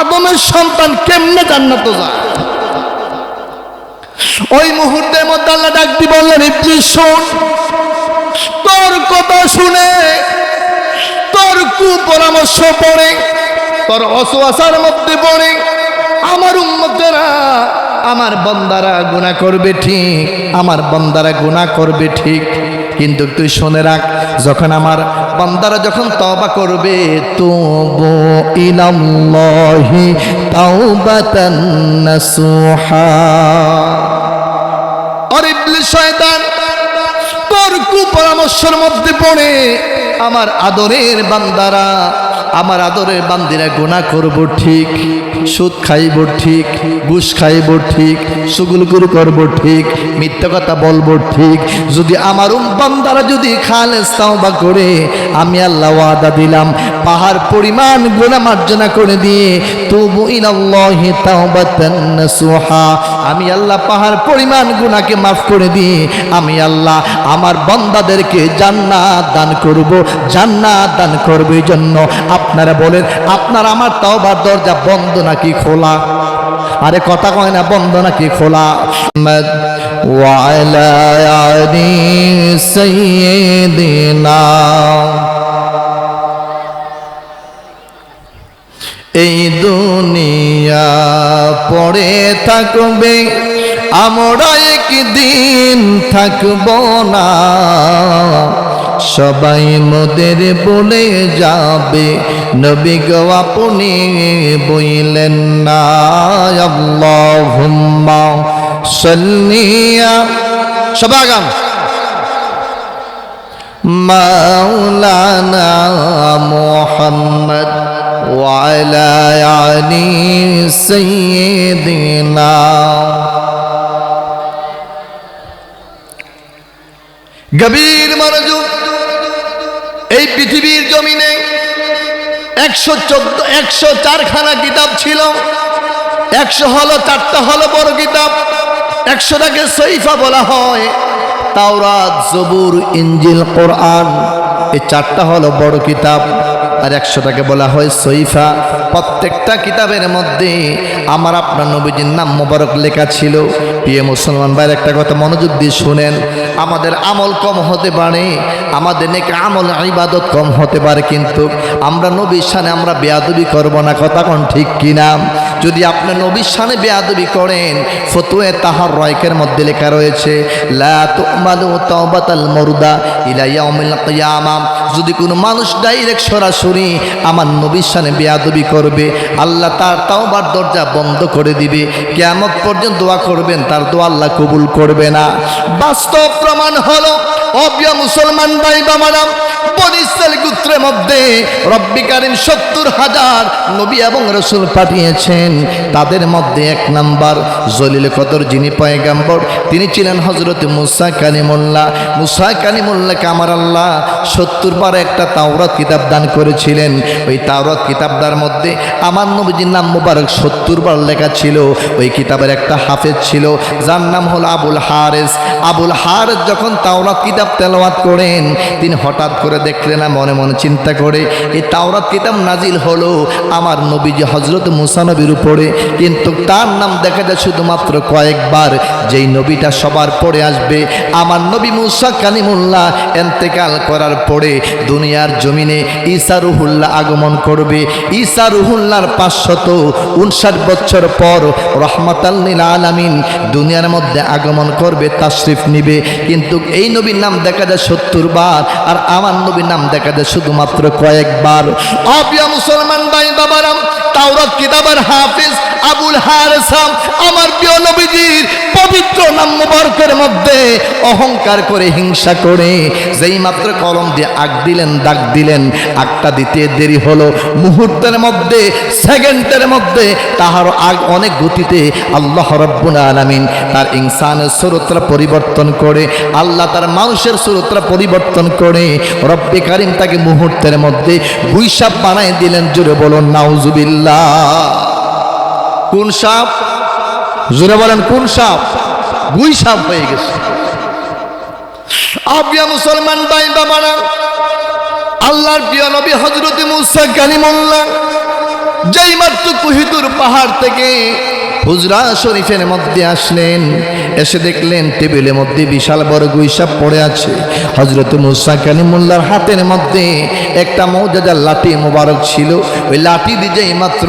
আদমের সন্তান কেমনে জান্নাতে যায়? ওই মুহূর্তের মধ্যে আল্লাহ ডাক দিয়ে বললেন, ইবলিস শোন, তোর কথা শুনে, তোর কুপরামর্শ পড়ে, তোর অসওয়াসার মধ্যে পড়ে আমার উম্মতেরা, আমার বান্দারা গুনাহ করবে ঠিক, আমার বান্দারা গুনাহ করবে ঠিক, কিন্তু তুই শুনে রাখ, যখন আমার বান্দারা যখন তওবা করবে, তুবু ইলাল্লাহি তাওবাতান নাসুহা। আর ইবলিস শয়তান তোর কুপরামর্শের মধ্যে পড়ে আমার আদরের বান্দারা, আমার আদরের বান্দিরা গুনাহ করব ঠিক, সুদ খাইব ঠিক, ঘুষ খাইব ঠিক, সুগুলগুরু করব ঠিক, মিথ্যা কথা বলবো ঠিক, যদি আমার বান্দারা যদি খালেস তাওবা করে, আমি আল্লাহ ওয়াদা দিলাম পাহাড় পরিমাণ গুনাহ মার্জনা করে দিয়ে, তুবু ইলাল্লাহি তাওবাতান নাসুহা, আমি আল্লাহ পাহাড় পরিমাণ গুনাহকে মাফ করে দিয়ে আমি আল্লাহ আমার বান্দাদেরকে জান্নাত দান করব, জান্নাত দান করব। এই জন্য আপনারা বলেন, আপনার আমার তওবার দরজা বন্ধ নাকি খোলা? আরে কথা কয় না, বন্ধ নাকি খোলা? ওয়া আলা আলি সাইয়্যিদিনা, এই দুনিয়া পড়ে থাকবে, আমরা একদিন থাকব না, সবাই মোদের বলে যাবে, নবী গো আপনি বইলেন না। আল্লাহুম্মা সাল্লি সবাই গান, মাওলানা মুহাম্মদ ওয়া আলা আলি সাইয়্যিদিনা। গভীর মনোযোগ। এই পৃথিবীর জমিনে 104 খানা কিতাব ছিল, 100 হলো 4টা হলো বড় কিতাব, 100টাকে সহিফা বলা হয়, তাওরাত, জবুর, ইনজিল, কোরআন, এই 4টা হলো বড় কিতাব, আর 100টাকে বলা হয় সহিফা। প্রত্যেকটা কিতাবের মধ্যে আমার আপনার নবীজির নাম মোবারক লেখা ছিল। প্রিয় মুসলমান ভাইয়ের একটা কথা মনোযোগ দিয়ে শুনেন, আমাদের আমল কম হতে পারে, আমাদের নেক আমল ইবাদত কম হতে পারে, কিন্তু আমরা নবীর শানে আমরা বেয়াদবি করব না। কথা কোন ঠিক কিনা? যদি আপনি নবীর শানে বেয়াদবি করেন, ফতোয়া তাহাররাইকের মধ্যে লেখা রয়েছে, লা তুমালু তাওবাতাল মুরদা ইলা ইয়াউমিল কিয়ামা, যদি কোনো মানুষ ডাইরেক্ট সরাসরি আমার নবীর শানে বেয়াদবি করবে, আল্লাহ তার তাওবার দরজা বন্ধ করে দিবে, কিয়ামত পর্যন্ত দোয়া করবেন, তার দোয়া আল্লাহ কবুল করবে না। বাস্তব প্রমাণ হলো, অপ্রিয় মুসলমান ভাই বাবারা, বনী ইসরাইল গোত্রের মধ্যে রব্বি কারীম 70,000 নবী এবং রাসূল পাঠিয়েছেন। তাদের মধ্যে 1 নাম্বার জলিল কদর যিনি পয়গম্বর, তিনি ছিলেন হযরত মুসা কালিমুল্লাহ। মুসা কালিমুল্লাহকে আমার আল্লাহ 70 বার একটা তাওরাত কিতাব দান করেছিলেন। ওই তাওরাত কিতাবটার মধ্যে আমার নবীজির নাম মুবারক 70 বার লেখা ছিল। ওই কিতাবের একটা হাফেজ ছিল, যার নাম হলো আবুল হারেস। আবুল হারেস যখন তাওরাত কিতাব তেলাওয়াত করেন, তিনি হঠাৎ করে দেখলেন না, মনে মনে চিন্তা করে, এই তাওরাত কিতাব নাজিল হলো আমার নবীজি হযরত মুসা নবীর উপরে, কিন্তু তার নাম দেখা যায় শুধুমাত্র কয়েকবার। যেই নবীটা সবার পরে আসবে, আমার নবী মুসা কালিমুল্লাহ ইন্তেকাল করার পরে দুনিয়ার জমিনে ঈসা রুহুল্লাহ আগমন করবে। ঈসা রুহুল্লাহর 559 বছর পর রহমাতাল লিল আলামিন দুনিয়ার মধ্যে আগমন করবে, তাশরিফ নিবে। কিন্তু এই নবীর নাম দেখা যায় 70 বার, আর আমার নবীর নাম দেখা যায় শুধুমাত্র কয়েকবার। প্রিয় মুসলমান ভাই বাবারা, তাওরাত কিতাবের হাফেজ আবুল হারেস আমার প্রিয় নবীজির পবিত্র নাম মুবারকের মধ্যে অহংকার করে, হিংসা করে যেই মাত্র কলম দিয়ে দাগ দিলেন, আগটা দিতে দেরি হলো, মুহূর্তের মধ্যে, সেকেন্ডের মধ্যে তাহার আগ অনেক গতিতে আল্লাহ রাব্বুল আলামিন তার ইনসানের চরিত্র পরিবর্তন করে, আল্লাহ তার মানুষের চরিত্র পরিবর্তন করে রব্বে কারীম তাকে মুহূর্তের মধ্যে গুইসাপ বানাই দিলেন। জোরে বলুন নাউজুবিল্লাহ। কোন সাপ? জোরে বলেন কোন সাপ? গুইসাপ হয়ে গেছে। প্রিয় মুসলমান ভাই বাবারা, আল্লাহর প্রিয় নবী হযরত মুসা কালিমুল্লাহ যেই মাত্র কুহিতুর পাহাড় থেকে হুজরা শরীফের মধ্যে আসলেন, এসে দেখলেন টেবিলের মধ্যে বিশাল বড় গুইসাপ পড়ে আছে। হযরত মুসা কালিমুল্লাহর হাতের মধ্যে একটা মৌজাদার লাঠি মোবারক ছিল। ওই লাঠি দিয়ে যেই মাত্র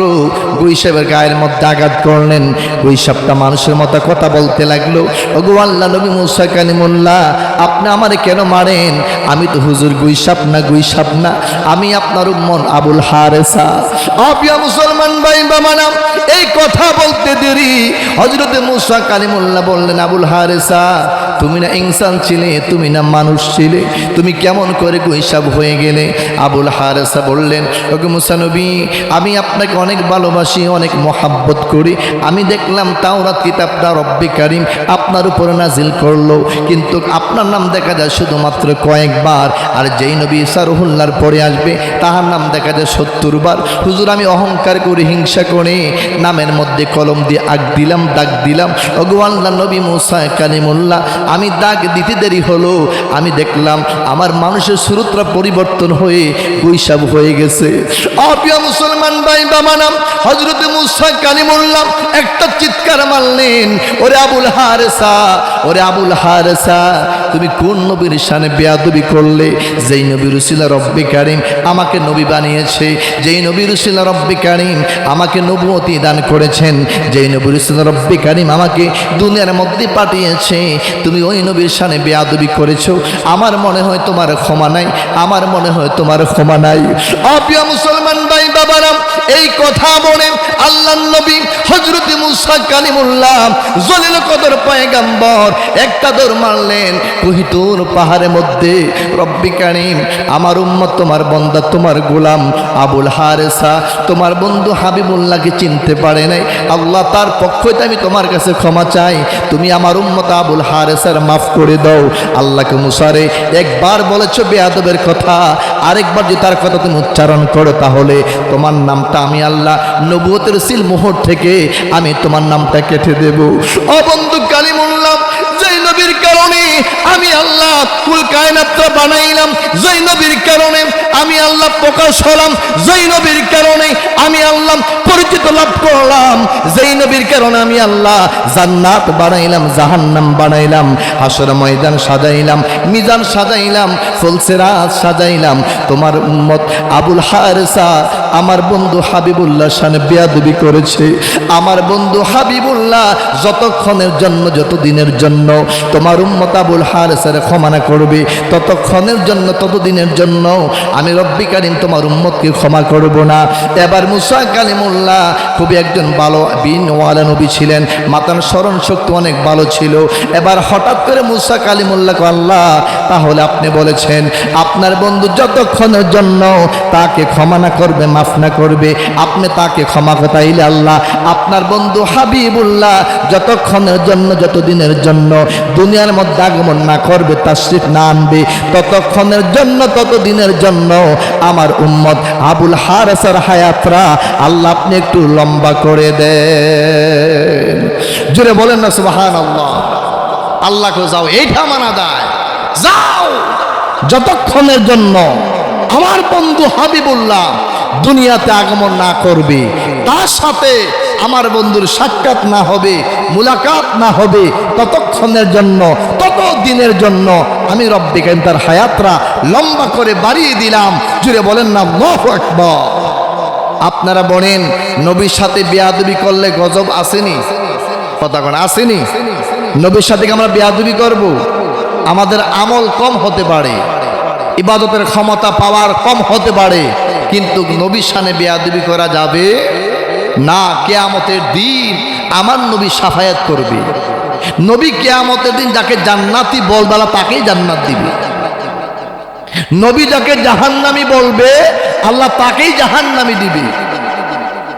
গুইসাপের গায়ের মধ্যে আঘাত করলেন, গুইসাপটা মানুষের মতো কথা বলতে লাগলো, ওগো আল্লাহ নবী মুসা কালিমুল্লাহ, আপনি আমারে কেন মারেন? আমি তো হুজুর গুইসাপ না, আমি আপনার উম্মত আবুল হারেসা। আপিয়া মুসলমান ভাই বাবানা, এই কথা বলতে দেরি হযরতে মুসা কালিমুল্লাহ বললেন, আবুল হারেসা, তুমি না ইনসান ছিলে, তুমি না মানুষ ছিলে, তুমি কেমন করে গুইসাপ হয়ে গেলে? আবুল হারেসা বললেন, ওগো মুসা নবী, আমি আপনাকে অনেক ভালোবাসি, অনেক মহাব্বত করি। আমি দেখলাম তাওরাত কিতাবটা রব্বে কারীম আপনার উপর নাজিল করলো, কিন্তু আপনার নাম দেখা যায় শুধুমাত্র কয়েকবার, আর যেই নবী ঈসা রুহুল্লাহর পরে আসবে তাহার নাম দেখা যায় 70 বার। হুজুর, আমি অহংকার করে, হিংসা করে নামের মধ্যে কলম দিয়ে দাগ দিলাম। ওগো আল্লাহ নবী মুসা কালিমুল্লাহ, আমি দাগ দিতে দেরি হলো, আমি দেখলাম আমার মানুষের সুরতরা পরিবর্তন হয়ে গুইসাপ হয়ে গেছে। আপিয়া মুসলমান ভাই বাবানা, হযরতে মুসা কালিমুল্লাহ একটা চিৎকার মারলেন, ওরে আবুল হারেসা, ওরে আবুল হারেসা, তুমি কোন নবীর শানে বেয়াদবি করলে? যেই নবীর উসিলা রব্বে কারীম আমাকে নবী বানিয়েছে, যেই নবীর উসিলা রব্বে কারীম আমাকে নবুয়তি দান করেছেন, যেই নবীর উসিলা রব্বে কারীম আমাকে দুনিয়ার মধ্যে পাঠিয়েছে, তুমি ওই নবীর শানে বেয়াদবি করেছো। আমার মনে হয় তোমার ক্ষমা নাই, আমার মনে হয় তোমার ক্ষমা নাই। আপিয়া মুসলমান ভাই বাবারা, এই কথা বলে আল্লাহর নবী হযরত মুসা কালিমুল্লাহ জলিল কদর পয়গম্বর একটা দৌড় মারলেন কুহিতুর পাহাড়ের মধ্যে। রব্বে কারীম, আমার উম্মত, তোমার বান্দা, তোমার গোলাম আবুল হারেসা তোমার বন্ধু হাবিবুল্লাহকে চিনতে পারে নাই। আল্লাহ, তার পক্ষ হইতে আমি তোমার কাছে ক্ষমা চাই, তুমি আমার উম্মত আবুল হারেসার মাফ করে দাও। আল্লাহকে মুসারে একবার বলেছো বেয়াদবের কথা, আরেকবার যদি তার কথা তুমি উচ্চারণ করো তাহলে তোমার নামটা আমি আল্লাহ নবুয়তের সিল মোহর থেকে আমি তোমার নামটা কেটে দেব। ও বন্ধু কালিমুল্লাহ, যেই নবীর কারণে আমি আল্লাহ কুল কায়নাতটা বানাইলাম, যেই নবীর কারণে আমি আল্লাহ প্রকাশ হলাম, যেই নবীর কারণে আমি আল্লাহ পরিচিত লাভ করলাম, যেই নবীর কারণে আমি আল্লাহ জান্নাত বানাইলাম, জাহান্নাম বানাইলাম, হাসর ময়দান সাজাইলাম, মিজান সাজাইলাম, ফুলসিরাত সাজাইলাম, তোমার উম্মত আবুল হারেসা আমার বন্ধু হাবিবুল্লাহ শানে বেয়াদবি করেছে। আমার বন্ধু হাবিবুল্লাহ যতক্ষণের জন্য, যত দিনের জন্য তোমার উম্মত আবুল হারেসার ক্ষমা না করবে, ততক্ষণের জন্য, ততদিনের জন্য আমি রব্বে কারীম তোমার উম্মতকে ক্ষমা করব না। এবার মুসা কালিমুল্লাহ খুবই একজন ভালো বিনওয়ালা নবী ছিলেন, মাতার স্মরণ শক্তি অনেক ভালো ছিল। এবার হঠাৎ করে মুসা কালিমুল্লাহ, আল্লাহ, তাহলে আপনি বলেছেন আপনার বন্ধু যতক্ষণের জন্য তাকে ক্ষমা না করবে, মাফ না করবে, আপনি তাকে ক্ষমা করাইলে আল্লাহ আপনার বন্ধু হাবিবুল্লাহ যতক্ষণের জন্য, যতদিনের জন্য দুনিয়ার মধ্যে আগমন না করবে, তাশরিফ না আনবে, ততক্ষণের জন্য, ততদিনের জন্য আমার উম্মত আবুল হারেসার হায়াতরা আল্লাহ আপনি একটু লম্বা করে দেন। জোরে বলেন না সুবহানাল্লাহ। আল্লাহকে যাও, এইটা মানা যায়, যাও যতক্ষণের জন্য আমার বন্ধু হাবিবুল্লাহ দুনিয়াতে আগমন না করবে, তার সাথে আমার বন্ধুর সাক্ষাৎ না হবে, মুলাকাত না হবে, ততক্ষণের জন্য, তত দিনের জন্য আমি রব্বে কারীম তার হায়াতরা লম্বা করে বাড়িয়ে দিলাম। জুড়ে বলেন না আল্লাহু আকবার। আপনারা বলেন নবীর সাথে বেয়াদবি করলে গজব আসেনি? কথা কোন আসেনি? নবীর সাথে আমরা বেয়াদবি করব, আমাদের আমল কম হতে পারে, ইবাদতের ক্ষমতা পাওয়ার কম হতে পারে, কিন্তু নবীর শানে বেয়াদবি করা যাবে না। কিয়ামতের দিন আমার নবী সাফায়াত করবে। নবী কিয়ামতের দিন যাকে জান্নাতি বলবে তাকেই জান্নাত দিবে, নবী যাকে জাহান্নামী বলবে আল্লাহ তাকেই জাহান্নামী দিবে।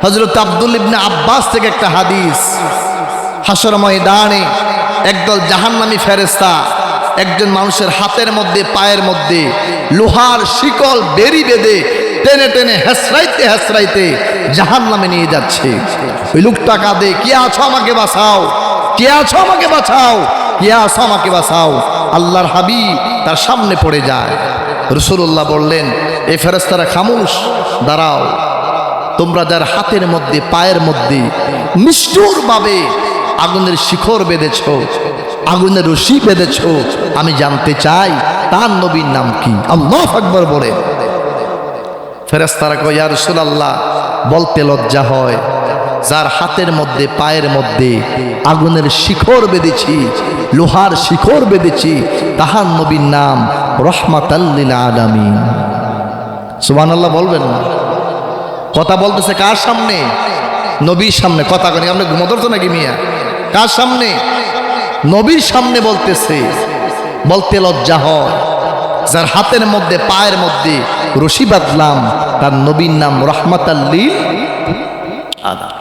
হযরত আব্দুল ইবনে আব্বাস থেকে একটা হাদিস, হাসর ময়দানে একদল জাহান্নামী ফেরেশতা একজন মানুষের হাতের মধ্যে, পায়ের মধ্যে লোহার শিকল বেরি বেঁধে টেনে টেনে হেসরাইতে হেসরাইতে জাহান্নামে নিয়ে যাচ্ছে। ওই লোকটা কাঁদে, কে আছো আমাকে বাঁচাও, কে আছো আমাকে বাঁচাও, কে আছো আমাকে বাঁচাও। আল্লাহর হাবিব তার সামনে পড়ে যায়। রাসূলুল্লাহ বললেন, এই ফেরেশতারা খামোশ, দাঁড়াও। তোমরা যার হাতের মধ্যে পায়ের মধ্যে নিষ্ঠুরভাবে আগুনের শিখর বেঁধেছ, আগুনের রশি বেঁধেছ, আমি জানতে চাই তার নবীর নাম কি? আল্লাহু আকবার বলে। ফেরেশতারা কয়, ইয়া রাসূলুল্লাহ, বলতে লজ্জা হয়, যার হাতের মধ্যে পায়ের মধ্যে আগুনের শিখর বেঁধেছি, লোহার শিখর বেঁধেছি, তাহার নবীর নাম রহমাতাল লিল আলামিন। সুবহানাল্লাহ বলবেন না? কথা বলতেছে কার সামনে? নবীর সামনে। কথা করি আমরা ঘুমোদর তো নাকি মিয়া? কার সামনে? নবীর সামনে বলতেছে। বলতে লজ্জা হয়, যার হাতের মধ্যে পায়ের মধ্যে রশি বাঁধলাম, তার নবীর নাম রহমাতাল লিল আলামিন।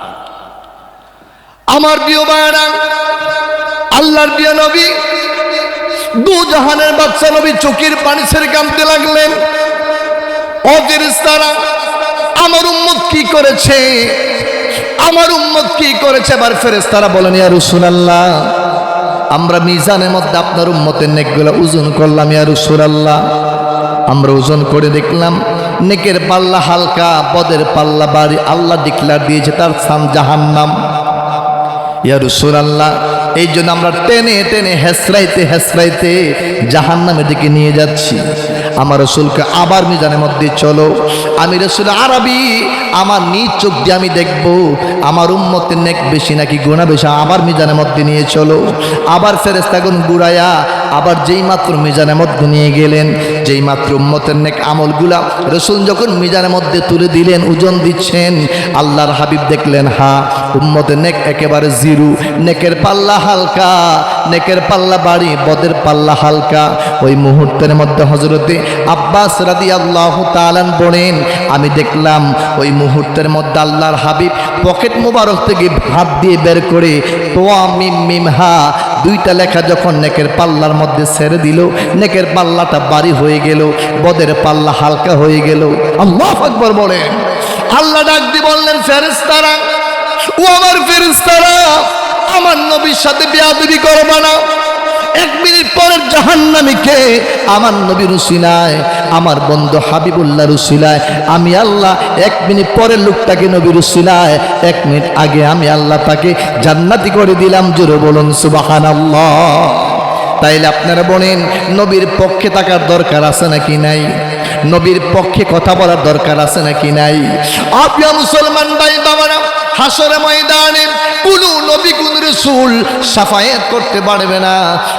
আমার প্রিয় ভাইরা, আল্লাহর প্রিয় নবী, দু জাহানের বাদশা নবী চোখের পানি ছেড়ে কাঁদতে লাগলেন। ও ফেরেশতারা, আমার উম্মত কি করেছে? আমার উম্মত কি করেছে? এবার ফেরেশতারা বলেন, ইয়া রাসূলুল্লাহ, আমরা মিজানের মধ্যে আপনার উম্মতের নেকগুলো ওজন করলাম। ইয়া রাসূলুল্লাহ, আমরা ওজন করে দেখলাম নেকের পাল্লা হালকা, বদের পাল্লা ভারী। আল্লাহ ডিক্লার দিয়েছে তার স্থান জাহান্নাম। ইয়া রাসূলুল্লাহ, এই জন্য আমরা টেনে টেনে হেসরাইতে হেসরাইতে জাহান্নামের দিকে নিয়ে যাচ্ছি। আমার রাসূলকে আবার মিজানের মধ্যে চলো। আমি রাসূল আরবি, আমার নিজ চোখ দিয়ে আমি দেখবো আমার উম্মতের নেক বেশি নাকি গুনাহ বেশি। আবার মিজানের মধ্যে নিয়ে চলো। আবার ফেরেশতাগণ গুড়াইয়া আবার যেই মাত্র মিজানের মধ্যে নিয়ে গেলেন, যেই মাত্র উম্মতের নেক আমলগুলা রাসূল যখন মিজানের মধ্যে তুলে দিলেন, ওজন দিচ্ছেন, আল্লাহর হাবিব দেখলেন উম্মতের নেক একেবারে জিরো। নেকের পাল্লা হালকা, নেকের পাল্লা ভারী, বদের পাল্লা হালকা। ওই মুহূর্তের মধ্যে হযরতে আব্বাস রাদিয়াল্লাহু তাআলা বলেন, আমি দেখলাম ওই মুহূর্তের মধ্যে আল্লাহর হাবিব পকেট মোবারক থেকে হাত দিয়ে বের করে তোয়া মিম মিম হা দুইটা লেখা যখন নেকের পাল্লার মধ্যে ছেড়ে দিল, নেকের পাল্লাটা ভারী হয়ে গেল, বদের পাল্লা হালকা হয়ে গেল। আল্লাহু আকবার বলেন। আল্লাহ ডাক দিয়ে বললেন, ফেরেশতারা, ও আমার ফেরেশতারা, আমার নবীর সাথে বেয়াদবি করবা না। এক মিনিট পরের জাহান্নামীকে আমার নবীর উসিলায়, আমার বন্ধু হাবিবুল্লাহর উসিলায় আমি আল্লাহ এক মিনিট পরের লোকটাকে নবীর উসিলায় এক মিনিট আগে আমি আল্লাহ তাকে জান্নাতি করে দিলাম। জোরে বলুন সুবহানাল্লাহ। তাইলে আপনারা বলেন, নবীর পক্ষে থাকার দরকার আছে নাকি নাই? নবীর পক্ষে কথা বলার দরকার আছে নাকি নাই? আপনি মুসলমান ভাই বাবারা, হাসরের ময়দানে কোনো নবী কোন রাসূল শাফায়াত করতে পারবে না।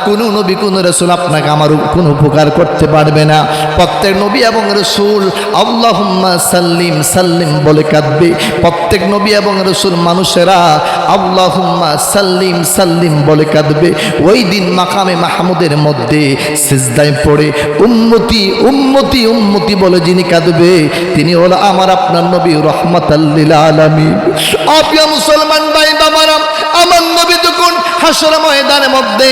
কোনো নবী কোন রাসূল আপনাকে আমার কোনো উপকার করতে পারবে না। প্রত্যেক নবী এবং রাসূল আল্লাহুম্মা সাল্লিম সাল্লিম বলে কাঁদবে। প্রত্যেক নবী এবং রাসূল মানুষেরা আল্লাহুম্মা সাল্লিম সাল্লিম বলে কাঁদবে। ওই দিন মাকামে মাহমুদের মধ্যে সিজদায় পড়ে উম্মতি উম্মতি উম্মতি বলে যিনি কাঁদবে, তিনি হলো আমার আপনার নবী রহমাতাল লিল আলামিন। আপনি মুসলমান ভাই বাবারা, আমার নবী যখন হাসরের ময়দানের মধ্যে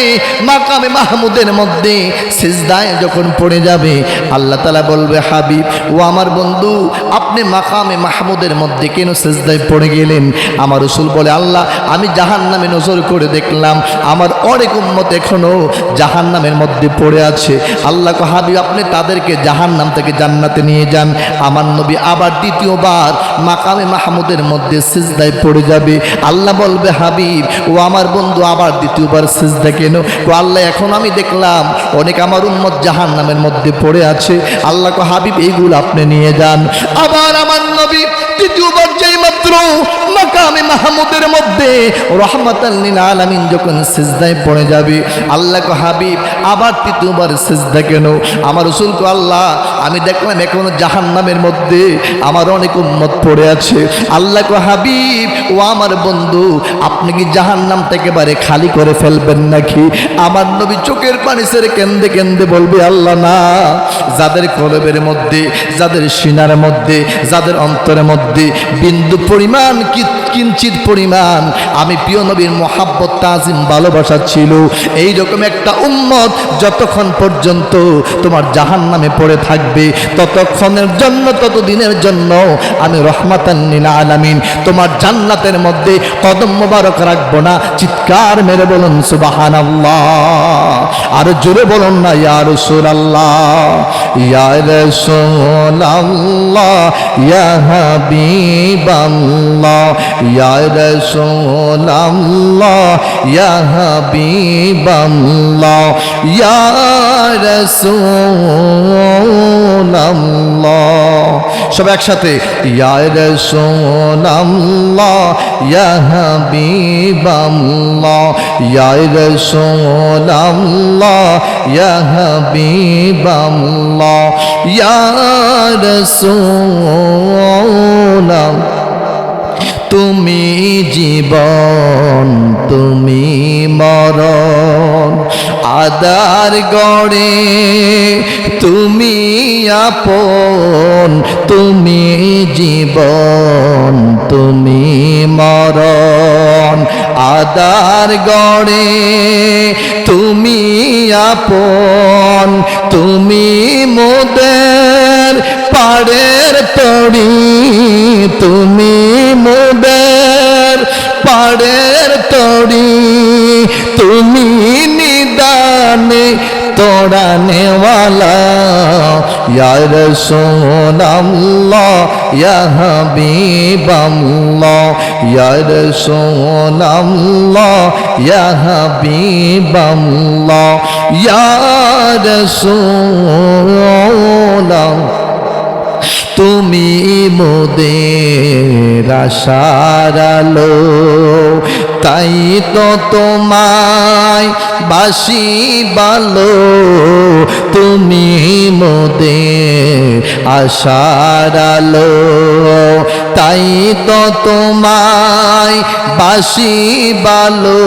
মাকামে মাহমুদের মধ্যে সিজদায় যখন পড়ে যাবে, আল্লাহ তাআলা বলবে, হাবিব ও আমার বন্ধু, আপনি মাকামে মাহমুদের মধ্যে কেন সিজদায় পড়ে গেলেন? আমার রাসূল বলে, আল্লাহ, আমি জাহান্নামে নজর করে দেখলাম আমার অনেক উম্মত এখনো জাহান্নামের মধ্যে পড়ে আছে। আল্লাহ কো, হাবিব, আপনি তাদেরকে জাহান্নাম থেকে জান্নাতে নিয়ে যান। আমার নবী আবার দ্বিতীয়বার মাকামে মাহমুদের মধ্যে সিজদায় পড়ে যাবে। আল্লাহ বলবে, হাবিব ও আমার বন্ধু, আবার দ্বিতীয়বার সিজদা কেন? ও আল্লাহ, এখন আমি দেখলাম অনেক আমার উম্মত জাহান্নামের মধ্যে পড়ে আছে। আল্লাহ কো, হাবিব, এইগুলো আপনি নিয়ে যান। আবার আমার নবী তৃতীয়বার যেই মাত্র মাকামে মাহমুদের মধ্যে রহমাতাল লিল আলামিন যখন সিজদায় পড়ে যাবে, আল্লাহ কো, হাবিব, আবার তৃতীয়বার সিজদা কেন? আমার রাসূল কো, আল্লাহ, আমি দেখলাম এখনো জাহান্নামের মধ্যে আমার অনেক উম্মত পড়ে আছে। আল্লাহ কো, হাবিব ও আমার বন্ধু, আপনি কি জাহান্নাম থেকে বারে খালি করে ফেলবেন নাকি? আমার নবী চোখের পানি ছেড়ে কেন্দে কেন্দে বলবে, আল্লাহ না, যাদের কলবের মধ্যে, যাদের সিনার মধ্যে, যাদের অন্তরের মধ্যে বিন্দু পরিমাণ কিঞ্চিত পরিমাণ আমি প্রিয় নবীর মোহাব্বত তাজিম ভালোবাসা ছিল, এইরকম একটা উম্মত যতক্ষণ পর্যন্ত তোমার জাহান্নামে পড়ে থাকবে ততক্ষণের জন্য, ততদিনের জন্য আমি রহমাতান লিল আলামিন তোমার জান্নাতের মধ্যে কদম মোবারক রাখবো না। চিৎকার মেরে বলুন সুবহানাল্লাহ, আর জোরে বলুন না ইয়া রাসূলুল্লাহ, ইয়া রাসূলুল্লাহ, ইয়া হাবিবাল্লাহ, ইয়া রাসূলুল্লাহ, ইয়া হাবিবাল্লাহ, ইয়া রাসূলুল্লাহ। সব একসাথে ইয়া রাসূলুল্লাহ, ইয়া হাবিবাল্লাহ, ইয়া রাসূলুল্লাহ, ইয়া হাবিবাল্লাহ, ইয়া রাসূলুল্লাহ। তুমি জীবন তুমি মরণ, আদার গড়ে তুমি আপন, তুমি জীবন তুমি মরণ, আদার গড়ে তুমি আপন, তুমি মোদের পাড়ের তরি, তুমি মোদের পাড়ের তরি, তুমি নিদানে তোড়ানেওয়ালা, ইয়া রাসূলুল্লাহ, ইয়া হাবিবাল্লাহ, ইয়া রাসূলুল্লাহ, ইয়া হাবিবাল্লাহ, ইয়া রাসূলুল্লাহ। তুমি মোদের আশার আলো, তাই তো তোমায় বাসি ভালো, তুমি মোদের আশার আলো, তাই তো তোমায় বাসি ভালো,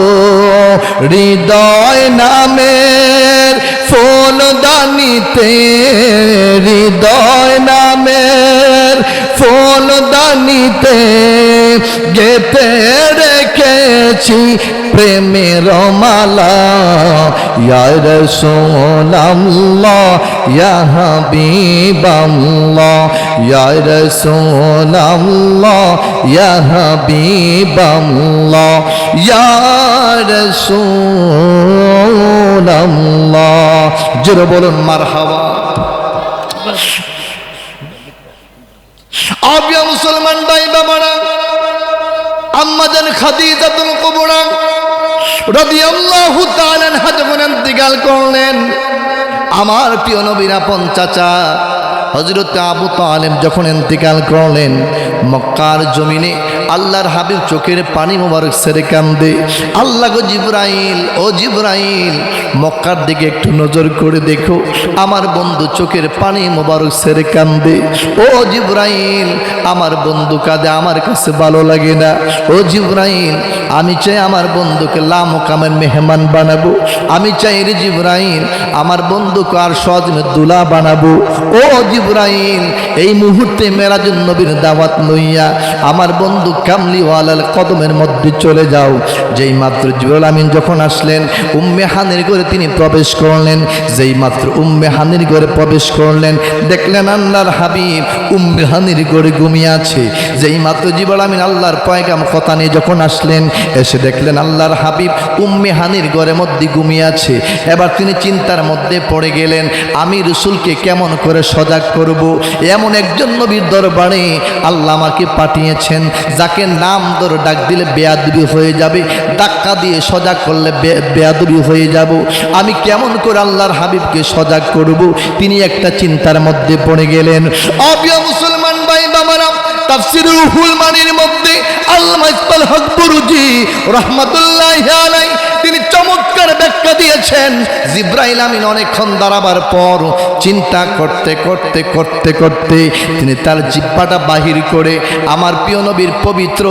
হৃদয় নামের ফুলদানিতে, হৃদয় নামের ফুলদানিতে গেতে রেখেছি প্রেমের মালা, ইয়া রাসূলুল্লাহ, ইয়া হাবিবাল্লাহ, ইয়া রাসূলুল্লাহ, ইয়া হাবিবাল্লাহ, ইয়া রাসূলুল্লাহ। জোরে বলুন মারহাবা। আবিয়া মুসলমান ভাই বাবারা, আম্মা জান খাদিজাতুল কুবরা রাদিয়াল্লাহু তাআলা আনহা যখন ইন্তেকাল করলেন, আমার প্রিয় নবীর আপন চাচা হযরত আবু তালেব যখন ইন্তেকাল করলেন, মক্কার জমিনে আল্লাহর হাবিব চোখের পানি মোবারক ছেড়ে কান্দে, আল্লাহ গো জিবরাইল, ও জিবরাইল মক্কার দিকে একটু নজর করে দেখো, আমার বন্ধু চোখের পানি মোবারক ছেড়ে কান্দে। ও জিবরাইল আমার বন্ধু কাঁদে, আমার কাছে ভালো লাগে না। ও জিবরাইল আমি চাই আমার বন্ধুকে লামকামের মেহমান বানাবো, আমি চাই রে জিবরাইল আমার বন্ধুকে আর সজমে দুলা বানাবো। ও জিবরাইল এই মুহূর্তে মেরাজুন নবীর দাওয়াত লইয়া আমার বন্ধু কামলিওয়ালার কদমের মধ্যে চলে যাও। যেই মাত্র জিবরাইল আমিন যখন আসলেন, উম্মে হানির ঘরে তিনি প্রবেশ করলেন। যেই মাত্র উম্মে হানির ঘরে প্রবেশ করলেন, দেখলেন আল্লাহর হাবিব উম্মে হানির ঘরে ঘুমিয়ে আছে। যেই মাত্র জিবরাইল আমিন আল্লাহর পয়গাম কথা নিয়ে যখন আসলেন, এসে দেখলেন আল্লাহর হাবিব উম্মে হানির ঘরের মধ্যে ঘুমিয়ে আছে। এবার তিনি চিন্তার মধ্যে পড়ে গেলেন, আমি রসুলকে কেমন করে সজাগ করব। এমন একজন নবীর দরবারে আল্লাহ আমাকে পাঠিয়েছেন, যাকে নাম ধরে ডাক দিলে বেয়াদবি হয়ে যাবে, ধাক্কা দিয়ে সজাগ করলে বেয়াদবি হয়ে যাব। আমি কেমন করে আল্লাহর হাবিবকে সজাগ করব। তিনি একটা চিন্তার মধ্যে পড়ে গেলেন। অপ্রিয় মুসলমান ভাই বাবারা, তাফসীরুল রুহুল মানির মধ্যে আল্লামা ইকবাল হক বুরুজি রাহমাতুল্লাহি আলাইহি তিনি চমৎকার ব্যাখ্যা দিয়েছেন। জিবরাইল আমিন অনেকক্ষণ দাঁড়াবার পর চিন্তা করতে করতে করতে করতে তিনি তার জিহ্বাটা বাহির করে আমার প্রিয় নবীর পবিত্র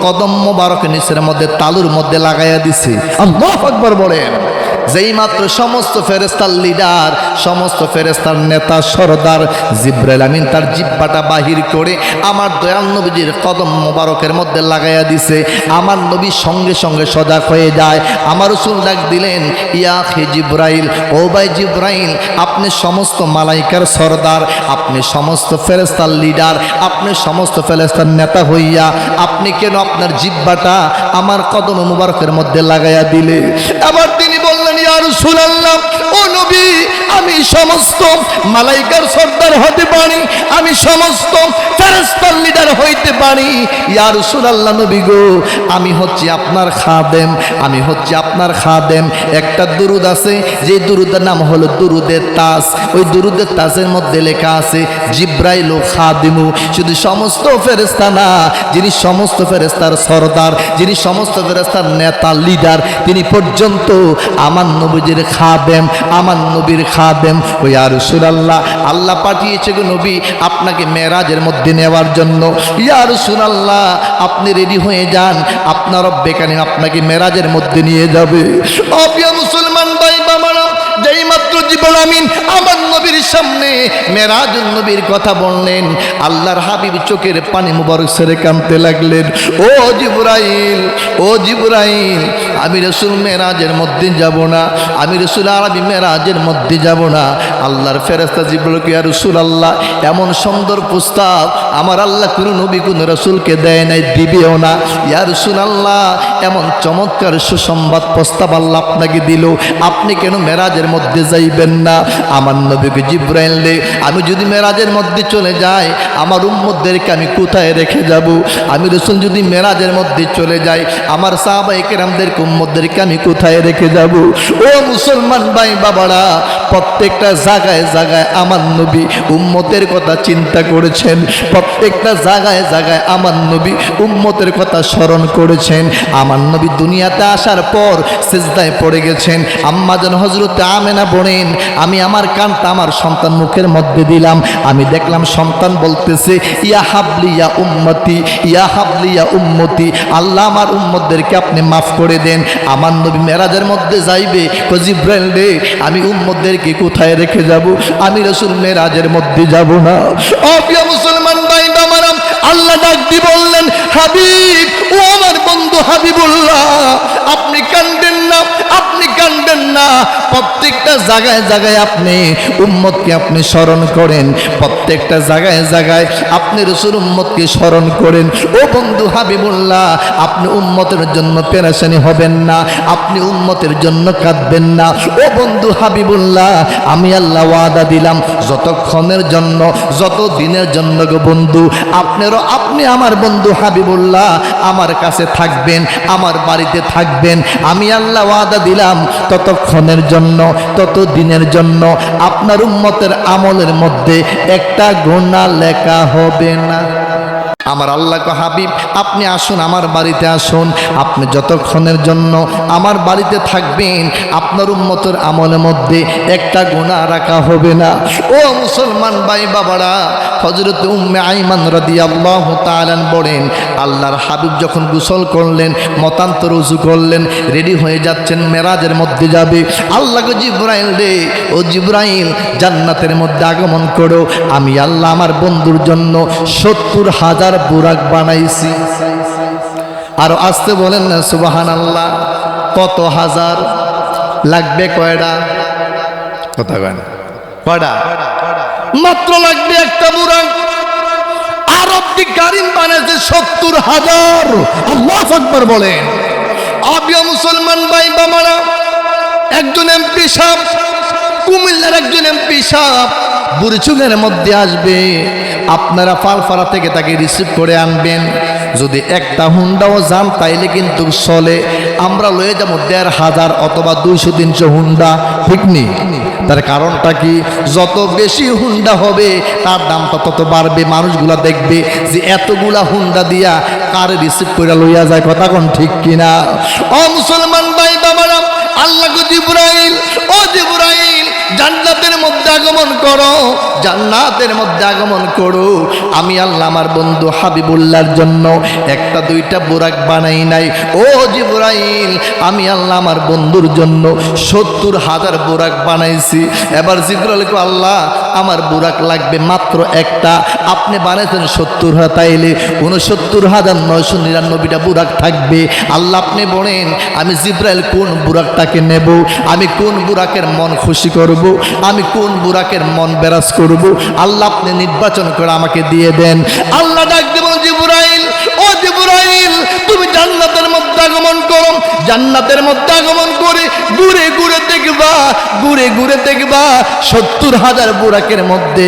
কদম মোবারক নিচের মধ্যে তালুর মধ্যে লাগাইয়া দিছে। আল্লাহু আকবার বলেন। যেই মাত্র সমস্ত ফেরেশতার লিডার, সমস্ত ফেরেশতার নেতা সরদার জিবরাইল আমিন তার জিহ্বাটা বাহির করে আমার দয়াল নবীজির কদম মোবারকের মধ্যে লাগাইয়া দিছে। আমার নবী সঙ্গে সঙ্গে সজাগ হয়ে যায়। আমার রাসূল ডাক দিলেন, ইয়া হে জিবরাইল, ও ভাই জিবরাইল, আপনি সমস্ত মালাইকার সরদার, আপনি সমস্ত ফেরেশতার লিডার, আপনি সমস্ত ফেরেশতার নেতা হইয়া আপনি কেন আপনার জিহ্বাটা আমার কদম মোবারকের মধ্যে লাগাইয়া দিলে? আবার তিনি বললেন, ইয়া রাসূলুল্লাহ, ও নবী, আমি সমস্ত মালাইকার সরদার হতে পারি, আমি সমস্ত ফেরেশতার লিডার হইতে পারি। ইয়া রাসূলুল্লাহ নবী গো, আমি হচ্ছি আপনার খাদেম, আমি হচ্ছি আপনার খাদেম। একটা দুরুদ আছে, যে দুরুদের নাম হলো দুরুদের তাস। ওই দুরুদের তাসের মধ্যে লেখা আছে জিবরাইল ও খাদিমু। শুধু সমস্ত ফেরেশতা না, যিনি সমস্ত ফেরেশতার সরদার, যিনি সমস্ত ফেরেশতার নেতা লিডার, তিনি পর্যন্ত আমার নবীর খাদেম, আমার নবীর খাদেম। ও ইয়া রাসূলুল্লাহ, আল্লাহ পাঠিয়েছে গো নবী আপনাকে মেরাজের মধ্যে নেওয়ার জন্য। ইয়া রাসূলুল্লাহ, আপনি রেডি হয়ে যান, আপনার রব্বে কারীম আপনাকে মেরাজের মধ্যে নিয়ে যাবে। ও প্রিয় মুসলমান ভাই বাবারা, যেই মাত্র জিবরাইল আমিন আমার নবীর সামনে মেরাজুন নবীর কথা বললেন, আল্লাহর হাবিব চোখের পানি মুবারক ছেড়ে কাঁদতে লাগলেন। ও জিবরাইল, ও জিবরাইল, আমি রাসূল মেরাজের মধ্যে যাব না, আমি রাসূল আরবি মেরাজের মধ্যে যাব না। আল্লাহর ফেরেশতা জিবরাইলকে, ইয়া রাসূলুল্লাহ, এমন সুন্দর প্রস্তাব আমার আল্লাহ কোনো নবী কোনো রাসূলকে দেয় নাই, দিবেও না। ইয়া রাসূলুল্লাহ, এমন চমৎকার সুসংবাদ প্রস্তাব আল্লাহ আপনাকে দিল, আপনি কেন মেরাজের মধ্যে যাইবেন না? আমার নবীকে জিবরাইল রে, আমি যদি মেরাজের মধ্যে চলে যাই, আমার উম্মতদেরকে আমি কোথায় রেখে যাব? আমি রাসূল যদি মেরাজের মধ্যে চলে যাই, আমার সাহাবায়ে কেরামদেরকে উম্মতদেরকে আমি কোথায় রেখে যাব? ও মুসলমান ভাই বাবারা, প্রত্যেকটা জায়গায় জায়গায় আমার নবী উম্মতের কথা চিন্তা করেছেন, প্রত্যেকটা জায়গায় জায়গায় আমার নবী উম্মতের কথা স্মরণ করেছেন। আমার নবী দুনিয়াতে আসার পর সিজদায় পড়ে গেছেন। আম্মা জান হযরতে আমেনা বলেন, আমি আমার কানটা আমার সন্তান মুখের মধ্যে দিলাম, আমি দেখলাম সন্তান বলতেছে, ইয়া হাবলি ইয়া উম্মতি, ইয়া হাবলি ইয়া উম্মতি, আল্লাহ আমার উম্মতদেরকে আপনি মাফ করে দেন। আমার নবী মেরাজের মধ্যে যাইবে, কো জিবরাইল রে, আমি উম্মতদেরকে কোথায় রেখে যাব? আমি রাসূল মেরাজের মধ্যে যাব না। ও প্রিয় মুসলমান ভাই বাবারা, আল্লাহ ডাক দিয়ে বললেন, হাবিব, ও আমার বন্ধু হাবিবুল্লাহ, আপনি কাঁদবেন না, আপনি কাঁদবেন না। প্রত্যেকটা জায়গায় জায়গায় আপনি উম্মতকে আপনি স্মরণ করেন, প্রত্যেকটা জায়গায় জায়গায় আপনি রাসূল উম্মতকে স্মরণ করেন। ও বন্ধু হাবিবুল্লাহ, আপনি উম্মতের জন্য পেরেশানি হবেন না, আপনি উম্মতের জন্য কাঁদবেন না। ও বন্ধু হাবিবুল্লাহ, আমি আল্লাহ ওয়াদা দিলাম, যতক্ষণের জন্য, যত দিনের জন্য গো বন্ধু, আপনি আমার বন্ধু হাবিবুল্লাহ আমার কাছে থাকবেন, আমার বাড়িতে থাকবেন। আমি আল্লাহ ওয়াদা দিলাম, ততক্ষণের জন্য, তত দিনের জন্য আপনার উম্মতের আমলের মধ্যে একটা গুনাহ লেখা হবে না। আমার আল্লাহ কো, হাবিব, আপনি আসুন, আমার বাড়িতে আসুন, আপনি যতক্ষণের জন্য আমার বাড়িতে থাকবেন, আপনার উম্মতের আমলের মধ্যে একটা গুনাহ রাখা হবে না। ও মুসলমান ভাই বাবারা, হযরত উম্মে আইমান রাদিয়াল্লাহু তাআলা বলেন, আল্লাহর হাবিব যখন গোসল করলেন, মতান্তর ওযু করলেন, রেডি হয়ে যাচ্ছেন, মেরাজের মধ্যে যাবে। আল্লাহ কো, জিবরাইল রে, ও জিবরাইল, জান্নাতের মধ্যে আগমন করো, আমি আল্লাহ আমার বন্ধুর জন্য ৭০,০০০ বুরাক বানাইছি। আর আসতে বলেন না সুবহানাল্লাহ। কত হাজার লাগবে? কয়টা? কথা কয় না, কয়টা? মাত্র লাগবে একটা বুরাক। আর রব্বি কারীম বানাইছে ৭০,০০০। আল্লাহু আকবার বলেন। আবিয়া মুসলমান ভাই বাবারা, একজন এমপি সাহেব, কুমিল্লার একজন এমপি সাহেব বুড়িচুঙের মধ্যে আসবে, আপনারা পালপাড়া থেকে তাকে রিসিভ করে আনবেন। যদি একটা হুন্ডাও যান তাইলে কিন্তু চলে, আমরা লয়ে যাবো ১৫০০ অথবা ২০০-৩০০ হুন্ডা, ঠিক নেই? তার কারণটা কি? যত বেশি হুন্ডা হবে তার দামটা তত বাড়বে। মানুষগুলা দেখবে যে এতগুলা হুন্ডা দিয়া কার রিসিভ করে লইয়া যায়, কথা কোন ঠিক কিনা? ও মুসলমান ভাই বাবারা, আল্লাহ গো জিবরাইল, ও জিবরাইল, জান্নাতের মধ্যে আগমন করো, জান্নাতের মধ্যে আগমন করো। আমি আল্লাহ আমার বন্ধু হাবিবুল্লাহর জন্য একটা দুইটা বুরাক বানাই নাই। ও জিবরাইল, আমি আল্লাহ আমার বন্ধুর জন্য 70,000 বুরাক বানাইছি। এবার জিবরাইল কো, আল্লাহ আমার বুরাক লাগবে মাত্র একটা, আপনি বানাইছেন 70,000, তাইলে 69,999টা বুরাক থাকবে। আল্লাহ আপনি বলেন আমি জিবরাইল কোন বুরাকটাকে নেব, আমি কোন বুরাকের মন খুশি করব, আমি কোন বুরাকের মন বেরাজ করব, আল্লাহ আপনি নির্বাচন করে আমাকে দিয়ে দেন। আল্লাহ ডাক দেব, জিবরাইল, ও জিবরাইল, তুমি জান্নাতের মধ্যে আগমন করো, জান্নাতের মধ্যে আগমন করে ঘুরে ঘুরে দেখবা, ঘুরে ঘুরে দেখবা 70,000 বুরাকের মধ্যে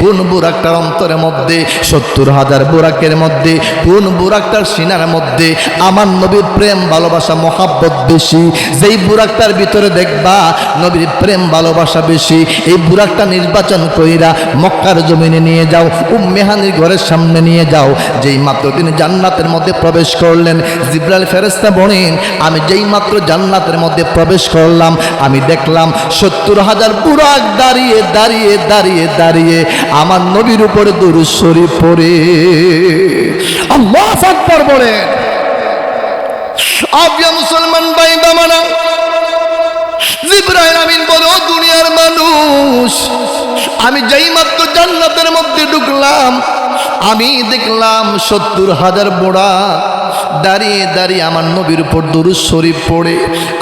কোন বুরাকটার অন্তরের মধ্যে, 70,000 বুরাকের মধ্যে কোন বুরাকটার সিনার মধ্যে আমার নবীর প্রেম ভালোবাসা মহাব্বত বেশি। যেই বুরাকটার ভিতরে দেখবা নবীর প্রেম ভালোবাসা বেশি, এই বুরাকটা নির্বাচন কইরা মক্কার জমিনে নিয়ে যাও, উম্মে হানির ঘরের সামনে নিয়ে যাও। যেই মাত্র তিনি জান্নাতের মধ্যে প্রবেশ করলেন, জিবরাইল ফেরেশতা বলেন আমি যেই মাত্র জান্নাতের মধ্যে প্রবেশ করলাম, আমি দেখলাম 70,000 বুরাক দাঁড়িয়ে দাঁড়িয়ে দাঁড়িয়ে দাঁড়িয়ে আমার নবীর উপরে দুরূদ শরীফ পড়ে। আল্লাহু আকবার বলেন। আবিয়া মুসলমান ভাই বামানা, জিবরাইল আমিন বলে, ও দুনিয়ার মানুষ, আমি যেই মাত্র জান্নাতের মধ্যে ঢুকলাম, আমি দেখলাম 70,000 বুরাক দাঁড়িয়ে দাঁড়িয়ে আমার নবীর উপর দুরূদ শরীফ পড়ে।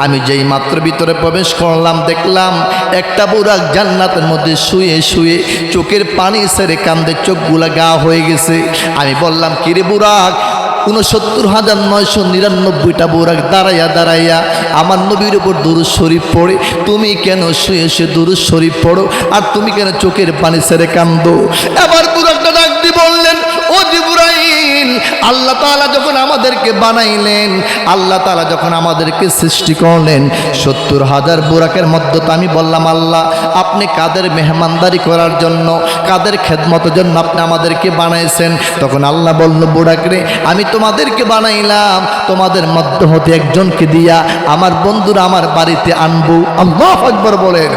আমি যেই মাত্র ভিতরে প্রবেশ করলাম, দেখলাম একটা বুরাক জান্নাতের মধ্যে শুয়ে শুয়ে চোখের পানি ছেড়ে কান্দে, চোখগুলা গা হয়ে গেছে। আমি বললাম, কিরে বুরাক, 69,999টা বুরাক দাঁড়াইয়া দাঁড়াইয়া আমার নবীর উপর দুরূদ শরীফ পড়ে, তুমি কেন শুয়ে শুয়ে দুরূদ শরীফ পড়ো, আর তুমি কেন চোখের পানি ছেড়ে কান্দো? এবার বুরাকটা ডাক দিয়ে বললেন, ও জিবরাইল, আল্লাহ তাআলা যখন আমাদেরকে বানাইলেন, আল্লাহ তাআলা যখন আমাদেরকে সৃষ্টি করলেন 70,000 বুরাকের মধ্যে, তো আমি বললাম, আল্লাহ আপনি কাদের মেহমানদারি করার জন্য, কাদের খেদমতের জন্য আপনি আমাদেরকে বানাইছেন? তখন আল্লাহ বলল, বুরাক রে, আমি তোমাদেরকে বানাইলাম তোমাদের মধ্য হতে একজনকে দিয়া আমার বন্ধুরা আমার বাড়িতে আনবো। আল্লাহু আকবার বলেন।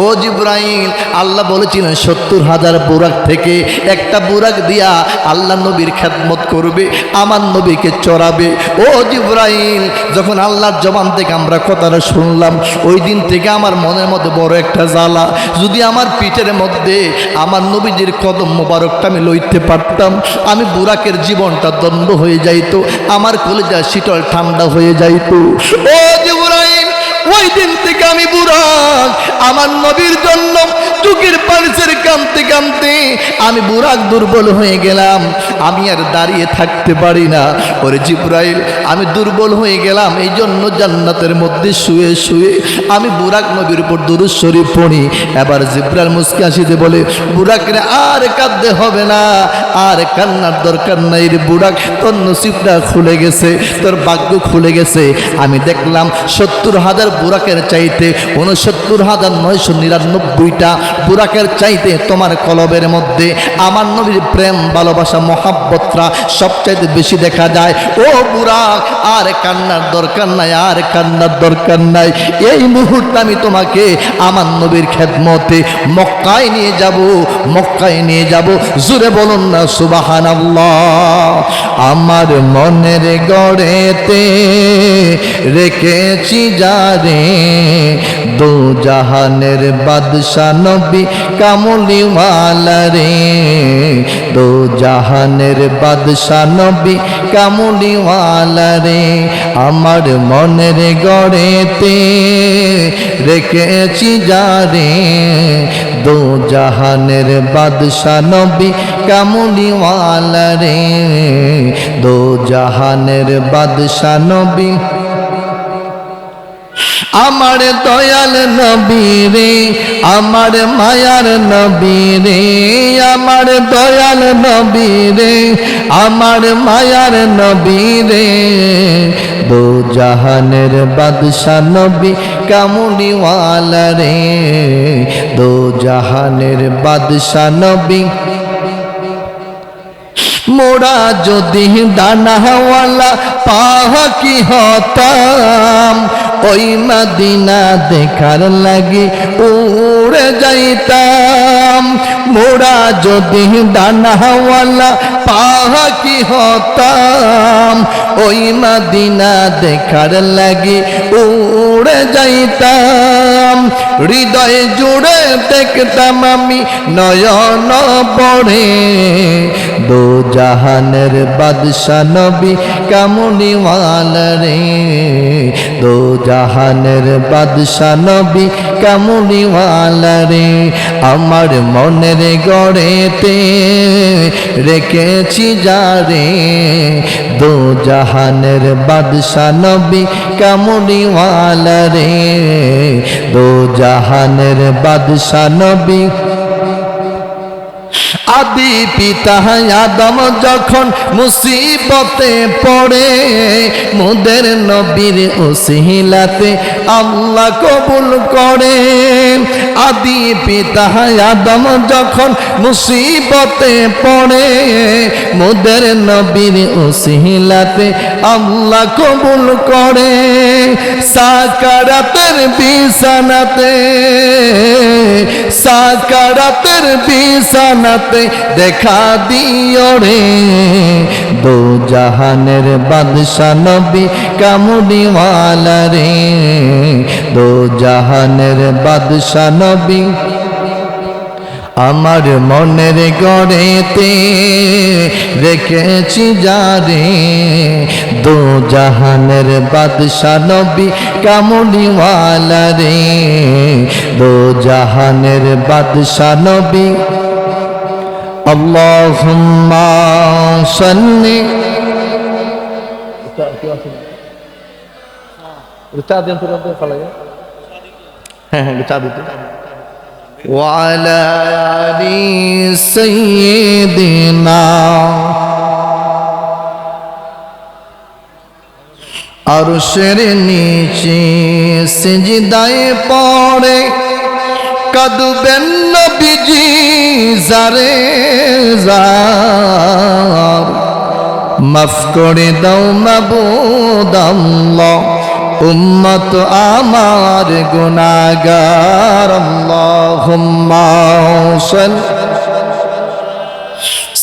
ও জিবরাইল, আল্লাহ বলেছিলেন 70,000 বুরাক থেকে একটা বুরাক দিয়া আল্লাহ নবীর খেদমত করবে, আমার নবীকে চড়াবে। ও জিবরাইল, যখন আল্লাহর জবান থেকে আমরা কথাটা শুনলাম, ওই দিন থেকে আমার মনের মধ্যে বড় একটা জ্বালা, যদি আমার পিঠের মধ্যে আমার নবীজির কদম মোবারকটা আমি লইতে পারতাম, আমি বুরাকের জীবনটা দণ্ড হয়ে যাইতো, আমার কলিজা শীতল ঠান্ডা হয়ে যাইতো। ও জিবরাইল, ওই দিন থেকে আমি বুরাক আমার নবীর জন্য চোখের পানি ছেড়ে কাঁদতে কাঁদতে আমি বুরাক দুর্বল হয়ে গেলাম, আমি আর দাঁড়িয়ে থাকতে পারি না। ওরে জিবরাইল, আমি দুর্বল হয়ে গেলাম, এই জন্য জান্নাতের মধ্যে শুয়ে শুয়ে আমি বুরাক নবীর উপর দুরূদ শরীফ পড়ি। এবার জিবরাইল মুস্কি হাসিতে বলে, বুরাকরে আর কাঁদতে হবে না, আর কান্নার দরকার নাই রে বুরাক, তোর নসিবটা খুলে গেছে, তোর ভাগ্য খুলে গেছে। আমি দেখলাম 70,000 বুরাকের চাইতে 69,999টা বুরাকের চাইতে তোমার কলবের মধ্যে আমার নবীর প্রেম ভালোবাসা মহাব্বতটা সবচাইতে বেশি দেখা যায়। ও বুরাক, আর কান্নার দরকার নাই, আর কান্নার দরকার নাই। এই মুহূর্তে আমি তোমাকে আমার নবীর খেদমতে মক্কায় নিয়ে যাব, মক্কায় নিয়ে যাব। জোরে বলুন না সুবহানাল্লাহ। আমার মনের গড়েতে রেখেছি যারে, দো জাহানের বাদশা নবী কামলিওয়ালা রে, দো জাহানের বাদশা নবী কামলিওয়ালা রে, আমার মনের গড়েতে রেখেছি যারে, দো জাহানের বাদশা নবী কামলিওয়ালা রে, দো জাহানের বাদশা নবী। আমার দয়াল নবী রে, আমার মায়ার নবী রে, আমার দয়াল নবী রে, আমার মায়ার নবী রে, দো জাহানের বাদশা নবী কামলিওয়ালা রে, দো জাহানের বাদশা নবী। মোরা যদি দানাওয়ালা পাখি হতাম, ওই মদিনা দেখার লাগি উড়ে যাইতাম। মোরা যদি ডানাওয়ালা পাখি হতাম, ওই মদিনা দেখার লাগি উড়ে যাইতাম। হৃদয় জুড়ে দেখতাম আমি নয়ন পড়ে, দো জাহানের বাদশা নবী কামলিওয়ালা রে, দো জাহানের বাদশা নবী কামলিওয়ালা রে। আমার মনের গড়েতে রেখেছি যারে, দো জাহানের বাদশা নবী কামলিওয়ালা রে, দো জাহানের বাদশা নবী। আদি পিতা আদম যখন মুসিবতে পড়ে, মোদের নবীর ওসিলাতে আল্লাহ কবুল করে। আদি পিতা আদম যখন মুসিবতে পড়ে, মোদের নবীর ওসিলাতে আল্লাহ কবুল করে। সাকারাতের বিছানাতে, সাকারাতের বিছানাতে দেখা দিও রে, দো জাহানের বাদশা নবী কামলিওয়ালা রে, দো জাহানের বাদশা নবী। আমার মনের গড়েতে রেখেছি যারে, দো জাহানের বাদশা নবী কামলিওয়ালা রে, দো জাহানের বাদশা নবী। আল্লাহুম্মা সাল্লি ওয়ালা আলি সাইয়্যিদিনা। আরশের নিচে সিজদায় পড়ে কাঁদবেন নবীজি জারে জার। মাফ করে দাও মাবুদ আল্লাহ, উম্মত আমার গুনাহগার। আল্লাহুম্মা সাল্লি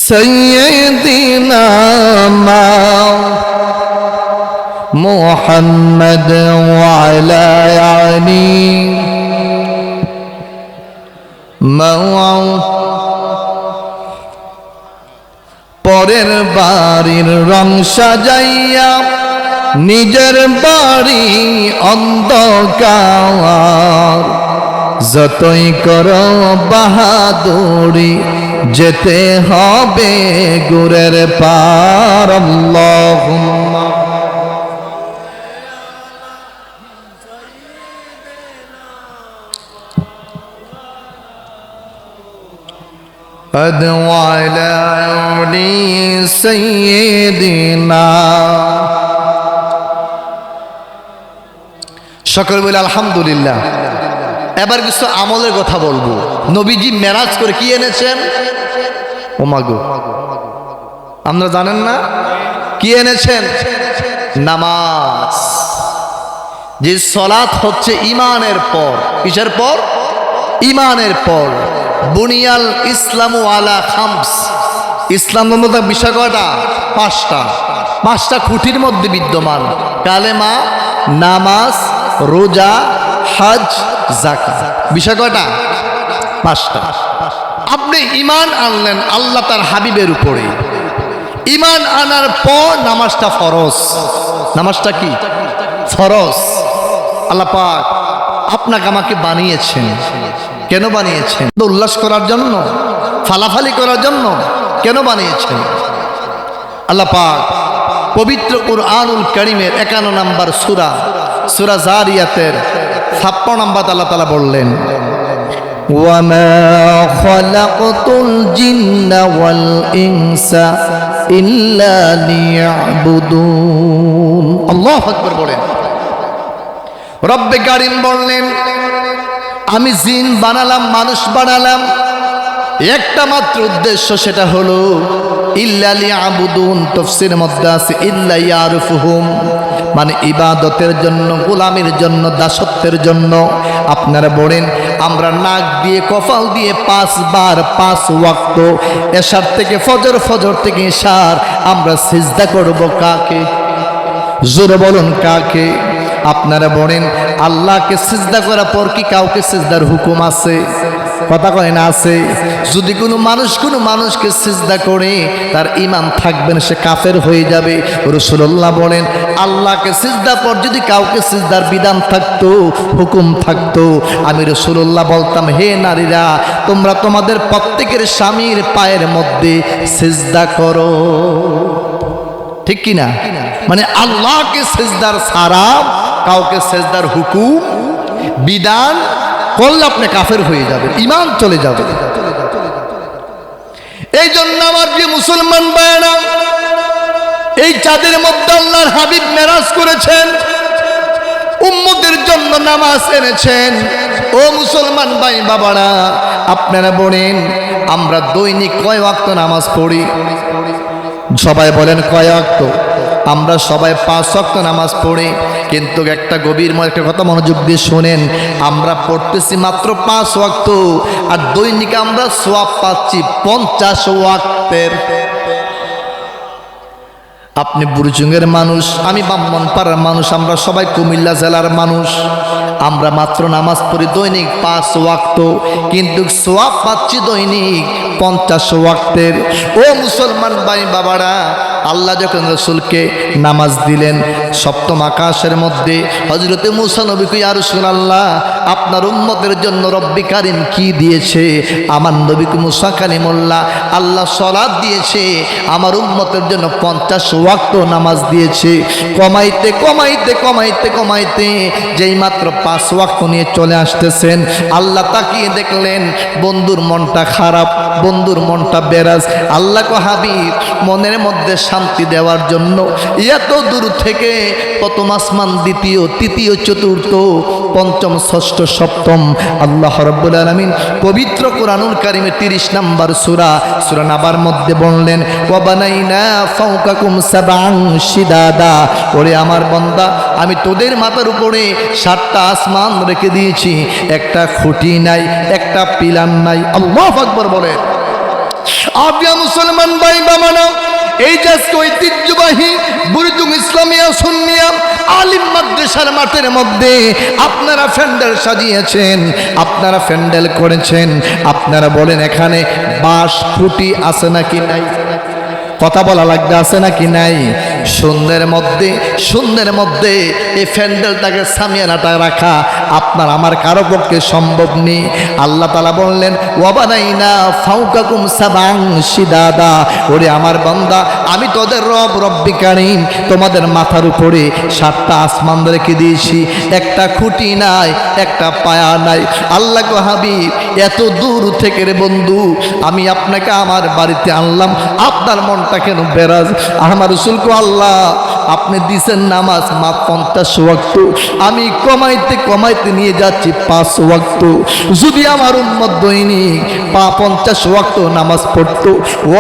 সাইয়্যিদিনা মুহাম্মদ ওয়া আলা আলি পরের বাড়ির রং সাজাইয়া নিজের বাড়ি অন্ধকার। যতই করো বাহাদুরি যেতে হবে গুরের পার। আল্লাহুম্মা আদু আলা আলি সাইয়্যিদিনা। সকল বলে আলহামদুলিল্লাহ। এবার কিছু আমলের কথা বলবো। নবীজি মেরাজ করে কি এনেছেন? ওমাগো, আপনারা জানেন না কি এনেছেন? নামাজ। যে সালাত হচ্ছে ঈমানের পর। কিসের পর? ঈমানের পর। বুনিয়াল ইসলামু আলা খামস। ইসলাম ধর্মের বিষয় কয়টা? পাঁচটা। পাঁচটা খুঁটির মধ্যে বিদ্যমান। কালেমা, নামাজ, রোজা, হজ, যাকাত। বিষয় কয়টা? পাঁচটা। আপনি ঈমান আনলেন আল্লাহ তার হাবিবের উপরে। ঈমান আনার পর নামাজটা ফরজ। নামাজটা কি? ফরজ। আল্লাহ পাক আপনাকে আমাকে বানিয়েছেন। কেন বানিয়েছেন? উল্লাস করার জন্য? ফালাফালি করার জন্য? কেন বানিয়েছেন? আল্লাহ পাক পবিত্র কুরআনুল কারীমের 51 নম্বর সূরা, সূরা জারিয়াতের 56 নম্বর আল্লাহ তাআলা বললেন, ওয়ামা খালাকতুল জিন্না ওয়াল ইনসা ইল্লা লিয়াবুদুন। আল্লাহু আকবার বলেন। রব্বে কারীম বললেন, আমি জিন বানালাম, মানুষ বানালাম একটা মাত্র উদ্দেশ্য, সেটা হলো ইল্লা লিয়াবুদুন, তাফসীরের মধ্যে আছে ইল্লা ইয়ারফুহুম, মানে ইবাদতের জন্য, গোলামের জন্য, দাসত্বের জন্য। আপনারা বলেন আমরা নাক দিয়ে কপাল দিয়ে 5 বার 5 ওয়াক্ত এশার থেকে ফজর, ফজর থেকে ইশার আমরা সিজদা করব কাকে? জোরে বলুন কাকে? আপনারা বলেন আল্লাহকে সিজদা করার পর কি কাউকে সিজদার হুকুম আছে? কথা কয় না আছে? যদি কোনো মানুষকে সিজদা করে তার ঈমান থাকবে না, সে কাফের হয়ে যাবে। রাসূলুল্লাহ বলেন আল্লাহকে সিজদা পর যদি কাউকে সিজদার বিধান থাকতো, হুকুম থাকতো, আমি রাসূলুল্লাহ বলতাম হে নারীরা তোমরা তোমাদের প্রত্যেকের স্বামীর পায়ের মধ্যে সিজদা করো। ঠিক কি না? মানে আল্লাহকে সিজদার ছাড়া কাউকে সিজদার হুকুম বিধান করলে আপনি কাফের হয়ে যাবে, ঈমান চলে যাবে। এই জন্য আমার যে মুসলমান ভাইরা, এই চাঁদের মধ্যে আল্লাহর হাবিব মেরাজ করেছেন, উম্মতের জন্য নামাজ এনেছেন। ও মুসলমান ভাই বাবারা, আপনারা বলেন আমরা দৈনিক কয় ওয়াক্ত নামাজ পড়ি? সবাই বলেন কয় ওয়াক্ত? আমরা সবাই 5 ওয়াক্ত নামাজ পড়ি, কিন্তু একটা গভীর একটা কথা মনোযোগ দিয়ে শোনেন, আমরা পড়তেছি মাত্র 5 ওয়াক্ত, আর দৈনিক আমরা সওয়াব পাচ্ছি 50 ওয়াক্তের। আপনি বুড়িচুঙ্গের মানুষ, আমি ব্রাহ্মণপাড়ার মানুষ, আমরা সবাই কুমিল্লা জেলার মানুষ, আমরা মাত্র নামাজ পড়ি দৈনিক 5 ওয়াক্ত, কিন্তু সওয়াব পাচ্ছি দৈনিক 50 ওয়াক্তের। ও মুসলমান ভাই বাবারা, আল্লাহ যখন রাসূলকে নামাজ দিলেন সপ্তম আকাশের মধ্যে, হযরতে মূসা নবীকে ইয়া রাসূলুল্লাহ আপনার উম্মতের জন্য রব্বি কারীম কি দিয়েছে? আমার নবীকে মূসা কালিমুল্লাহ আল্লাহ সালাত দিয়েছে, আমার উম্মতের জন্য 50 ওয়াক্ত নামাজ দিয়েছে। কমাইতে কমাইতে কমাইতে কমাইতে যেই মাত্র 5 ওয়াক্ত নিয়ে চলে আসতেছেন, আল্লাহ তাকিয়ে দেখলেন বন্ধুর মনটা খারাপ, বন্ধুর মনটা বেরাজ। আল্লাহ কো হাবিব মনের মধ্যে শান্তি দেওয়ার জন্য এত দূর থেকে প্রথম আসমান, দ্বিতীয়, তৃতীয়, চতুর্থ, পঞ্চম, ষষ্ঠ, সপ্তম আল্লাহ রাব্বুল আলামিন পবিত্র কোরআনুল কারীমে 30 নম্বর সূরা নাবার মধ্যে বললেন ওয়া বানাইনা ফাওকাকুম সাবআন শিদাদা, ওরে আমার বান্দা আমি তোদের মাথার উপরে 7টা আসমান রেখে দিয়েছি, একটা খুঁটি নাই, একটা পিলার নাই। আল্লাহু আকবার বলে। আবিয়া মুসলমান ভাই বাবারা, এই যে ঐতিহ্যবাহী বুড়িচুং ইসলামিয়া সুন্নিয়া আলিম মাদ্রাসার মাঠের মধ্যে আপনারা প্যান্ডেল সাজিয়েছেন, আপনারা প্যান্ডেল করেছেন, আপনারা বলেন এখানে বাঁশ খুঁটি আছে নাকি নাই? কথা বলা লাগবে, আছে নাকি নাই? শূন্যের মধ্যে এই প্যান্ডেলটাকে সামিয়ানাটা রাখা আপনার আমার কারো পক্ষে সম্ভব নেই। আল্লাহ তাআলা বললেন ওয়া বানাইনা ফাওকাকুম সাবআন শিদাদা, ওরে আমার বান্দা আমি তোদের রব রব্বি কারীম তোমাদের মাথার উপরে 7টা আসমান রেখে দিয়েছি, একটা খুঁটি নাই, একটা পায়া নাই। আল্লাহ গো হাবিব এত দূর থেকে রে বন্ধু আমি আপনাকে আমার বাড়িতে আনলাম, আপনার মনটা কেন বেরাজ? আমার রাসূল কো আল্লাহ আপনি দিছেন নামাজ মা 50 ওয়াক্ত, আমি কমাইতে কমাইতে নিয়ে যাচ্ছি 5 ওয়াক্ত। যদি আমার উম্মত দৈনিক 50 ওয়াক্ত নামাজ পড়তো,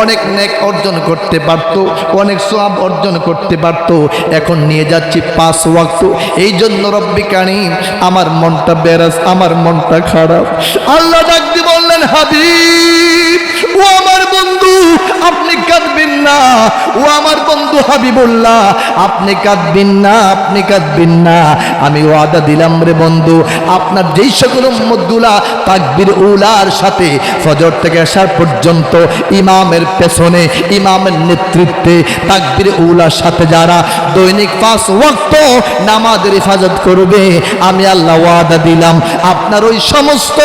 অনেক নেক অর্জন করতে পারতো, অনেক সওয়াব অর্জন করতে পারতো। এখন নিয়ে যাচ্ছি 5 ওয়াক্ত। এই জন্য রব্বি কারীম আমার মনটা বেরাজ, আমার মনটা খারাপ। আল্লাহ ডাক দিয়ে বললেন হাবিব ও আমার বন্ধু আপনি কাঁদবেন না, ও আমার বন্ধু হাবিবুল্লাহ আপনি কাঁদবেন না, আপনি কাঁদবেন না। আমি ওয়াদা দিলাম রে বন্ধু, আপনার যেই সকল উম্মতগুলা তাকবীর উলার সাথে ফজর থেকে আসার পর্যন্ত ইমামের পেছনে, ইমামের নেতৃত্বে তাকবীর উলার সাথে যারা দৈনিক 5 ওয়াক্ত নামাজের হেফাজত করবে, আমি আল্লাহ ওয়াদা দিলাম আপনার ওই সমস্ত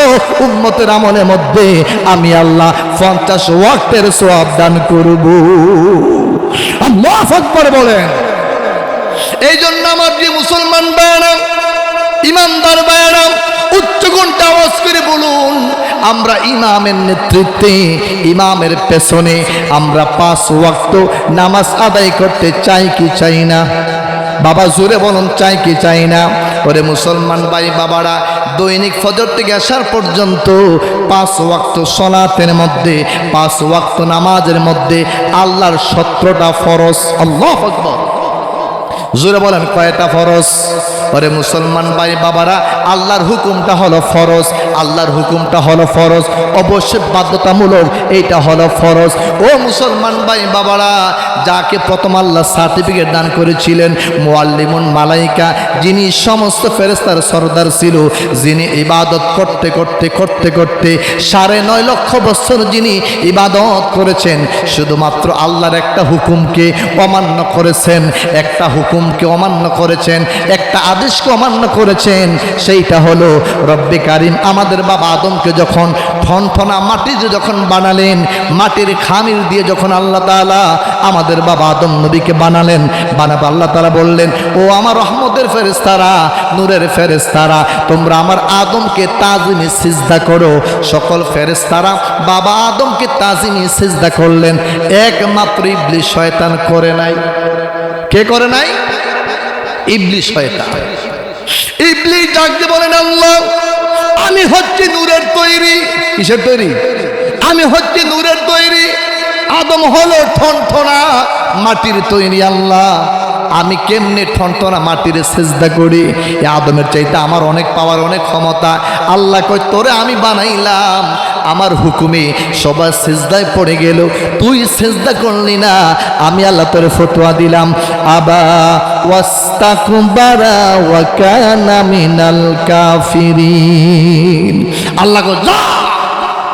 উম্মতের আমলের মধ্যে আমি আল্লাহ 50 ওয়াক্তের সওয়াব দান করব। আল্লাহু আকবার বলেন। এই জন্য আমার যে মুসলমান ভাইরা, ইমানদার ভাইরা উচ্চ কণ্ঠে আওয়াজ করে বলুন আমরা ইমামের নেতৃত্বে, ইমামের পেছনে আমরা 5 ওয়াক্ত নামাজ আদায় করতে চাই কি চাই না? বাবা জোরে বলুন চাই কি চাই না? ওরে মুসলমান ভাই বাবারা, দৈনিক ফজর থেকে আসার পর্যন্ত 5 ওয়াক্ত সালাতের মধ্যে, 5 ওয়াক্ত নামাজের মধ্যে আল্লাহর 17টা ফরজ। আল্লাহু আকবার। জোরে বলেন কয়টা ফরজ? ওরে মুসলমান ভাই বাবারা, আল্লাহর হুকুমটা হলো ফরজ, আল্লাহর হুকুমটা হলো ফরজ, অবশ্যই বাধ্যতামূলক, এইটা হলো ফরজ। ও মুসলমান ভাই বাবারা, যাকে প্রথম আল্লাহ সার্টিফিকেট দান করেছিলেন মুআল্লিমুন মালাইকা, যিনি সমস্ত ফেরেশতার সরদার ছিল, যিনি ইবাদত করতে করতে করতে করতে 9.5 লক্ষ বছর যিনি ইবাদত করেছেন, শুধুমাত্র আল্লাহর একটা হুকুমকে অমান্য করেছেন, একটা হুকুমকে অমান্য করেছেন, একটা আদেশকে অমান্য করেছেন। সেইটা হলো রব্বে কারিম আমাদের বাবা আদমকে যখন ঠনঠনা মাটিতে যখন বানালেন, মাটির খামির দিয়ে যখন আল্লাহ তাআলা আমাদের বাবা আদম নবীকে বানালেন, বানাবো আল্লাহ তাআলা বললেন, ও আমার রহমতের ফেরেশতারা, নূরের ফেরেশতারা, তোমরা আমার আদমকে তাজিমে সিজদা করো। সকল ফেরেশতারা বাবা আদমকে তাজিমে সিজদা করলেন, একমাত্র ইবলিস শয়তান করে নাই। কে করে নাই? ইবলিস শয়তান। ইবলিস ডাকতে বলেন, আল্লাহ আমি হচ্ছে নূরের তৈরি। কিসের তৈরি? আমি হচ্ছে নূরের তৈরি, আদম হলো ঠনঠনা মাটির তৈরি। আল্লাহ আমি কেমনে ঠনঠনা মাটির সিজদা করি? আদমের চাইতে আমার অনেক পাওয়ার, অনেক ক্ষমতা। আল্লাহ কয়, তোরে আমি বানাইলাম আমার হুকুমে, সবাই সিজদায় পড়ে গেল, তুই সিজদা করলি না, আমি আল্লাহ তোরে ফতোয়া দিলাম, আবা ওয়াস্তাকবারা ওয়া কানা মিনাল কাফিরিন। আল্লাহ কয়, যা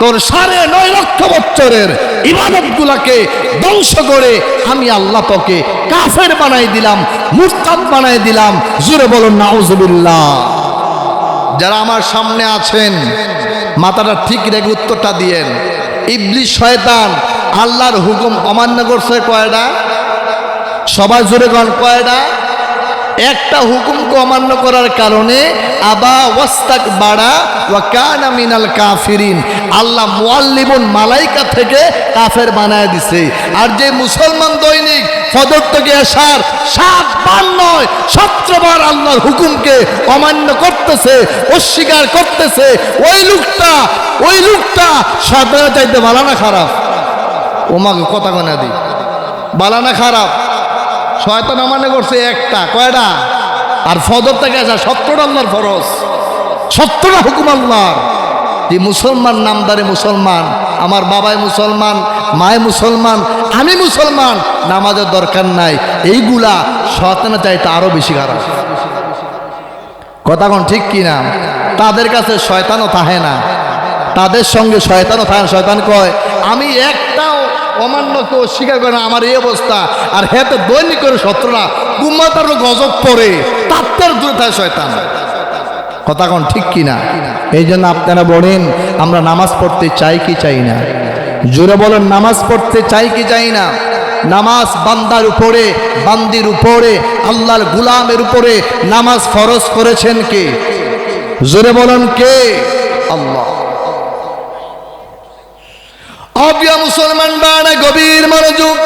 তোর 9.5 লক্ষ বছরের ইবাদতগুলাকে ধ্বংস করে আমি আল্লাহ তোকে কাফের বানাই দিলাম, মুরতাদ বানাই দিলাম। জোরে বলুন নাউজুবিল্লাহ। যারা আমার সামনে আছেন মাথাটা ঠিক রেখে উত্তরটা দিয়েন। ইবলিস শয়তান আল্লাহর হুকুম অমান্য করছে কয়টা? সবাই জোরে বলেন কয়টা? একটা হুকুমকে অমান্য করার কারণে আবা ওয়াস্তাকবারা ওয়া কানা মিনাল কাফিরিন, আল্লাহ মুআল্লিমুন মালাইকা থেকে কাফের বানায় দিছে। আর যে মুসলমান দৈনিক ফজর থেকে এশার 7 বার নয় 17 বার আল্লাহর হুকুমকে অমান্য করতেছে, অস্বীকার করতেছে, ওই লোকটা শয়তানের চাইতে ভালো না খারাপ? ওমাকে কথা কনা দি, ভালো না খারাপ? শয়তান অমান্য করছে একটা, কয়টা? আর ফজর থেকে আসা 17টা আল্লাহর ফরজ, 17টা হুকুম আল্লাহর। যে মুসলমান নামদারে মুসলমান, আমার বাবাই মুসলমান, মায় মুসলমান, আমি মুসলমান, নামাজের দরকার নাই, এইগুলা শয়তানের চাইতে আরো বেশি খারাপ। কথা কোন ঠিক কিনা? তাদের কাছে শয়তানও থাকে না, তাদের সঙ্গে শয়তানও থাকে না। শয়তান কয় আমি একটাও অমান্যকে অস্বীকার করে না, আমার এই অবস্থা। আর হেতে দৈনিক করে 17টা গুম্মাতার গজব পড়ে, তার দূরে থাকে শয়তান। কথা কোন ঠিক কিনা? এই জন্য আপনারা বলেন আমরা নামাজ পড়তে চাই কি চাই না? জোরে বলেন নামাজ পড়তে চাই কি চাই না? নামাজ বান্দার উপরে, বান্দির উপরে, আল্লাহর গোলামের উপরে নামাজ ফরজ করেছেন কে? জোরে বলেন কে? আল্লাহ। অবিয়া মুসলমান বানা গভীর মনোযোগ।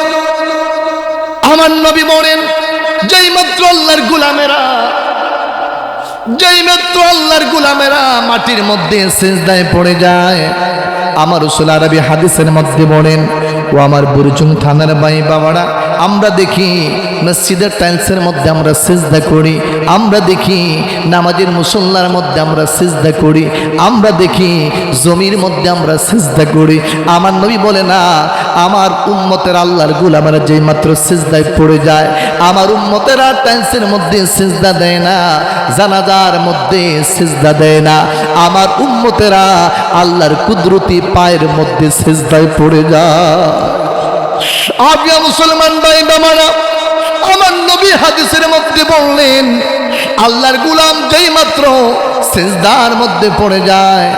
আমার নবী বলেন, যেই মাত্র আল্লাহর গোলামেরা মাটির মধ্যে সিজদায় পড়ে যায়, আমার রাসূল আরবি হাদিসের মধ্যে বলেন, ও আমার বুরজুং থানার ভাই বাবারা, আমরা দেখি মসজিদের টাইলসের মধ্যে আমরা সিজদা করি, আমরা দেখি নামাজের মুসল্লার মধ্যে আমরা সিজদা করি, আমরা দেখি জমির মধ্যে আমরা সিজদা করি। আমার নবী বলে না, আমার উম্মতের আল্লাহর গোলামেরা যেই মাত্র সিজদায় পড়ে যায়, আমার উম্মতেরা টাইলসের মধ্যে সিজদা দেয় না, জানাজার মধ্যে সিজদা দেয় না, আমার উম্মতেরা আল্লাহর কুদরতি পায়ের মধ্যে সিজদায় পড়ে যায়। আবিয়া মুসলমান ভাই বাবারা, আমার নবী হাদিসের মধ্যে বললেন, আল্লাহর গোলাম যেই মাত্র সিজদার মধ্যে পড়ে যায়,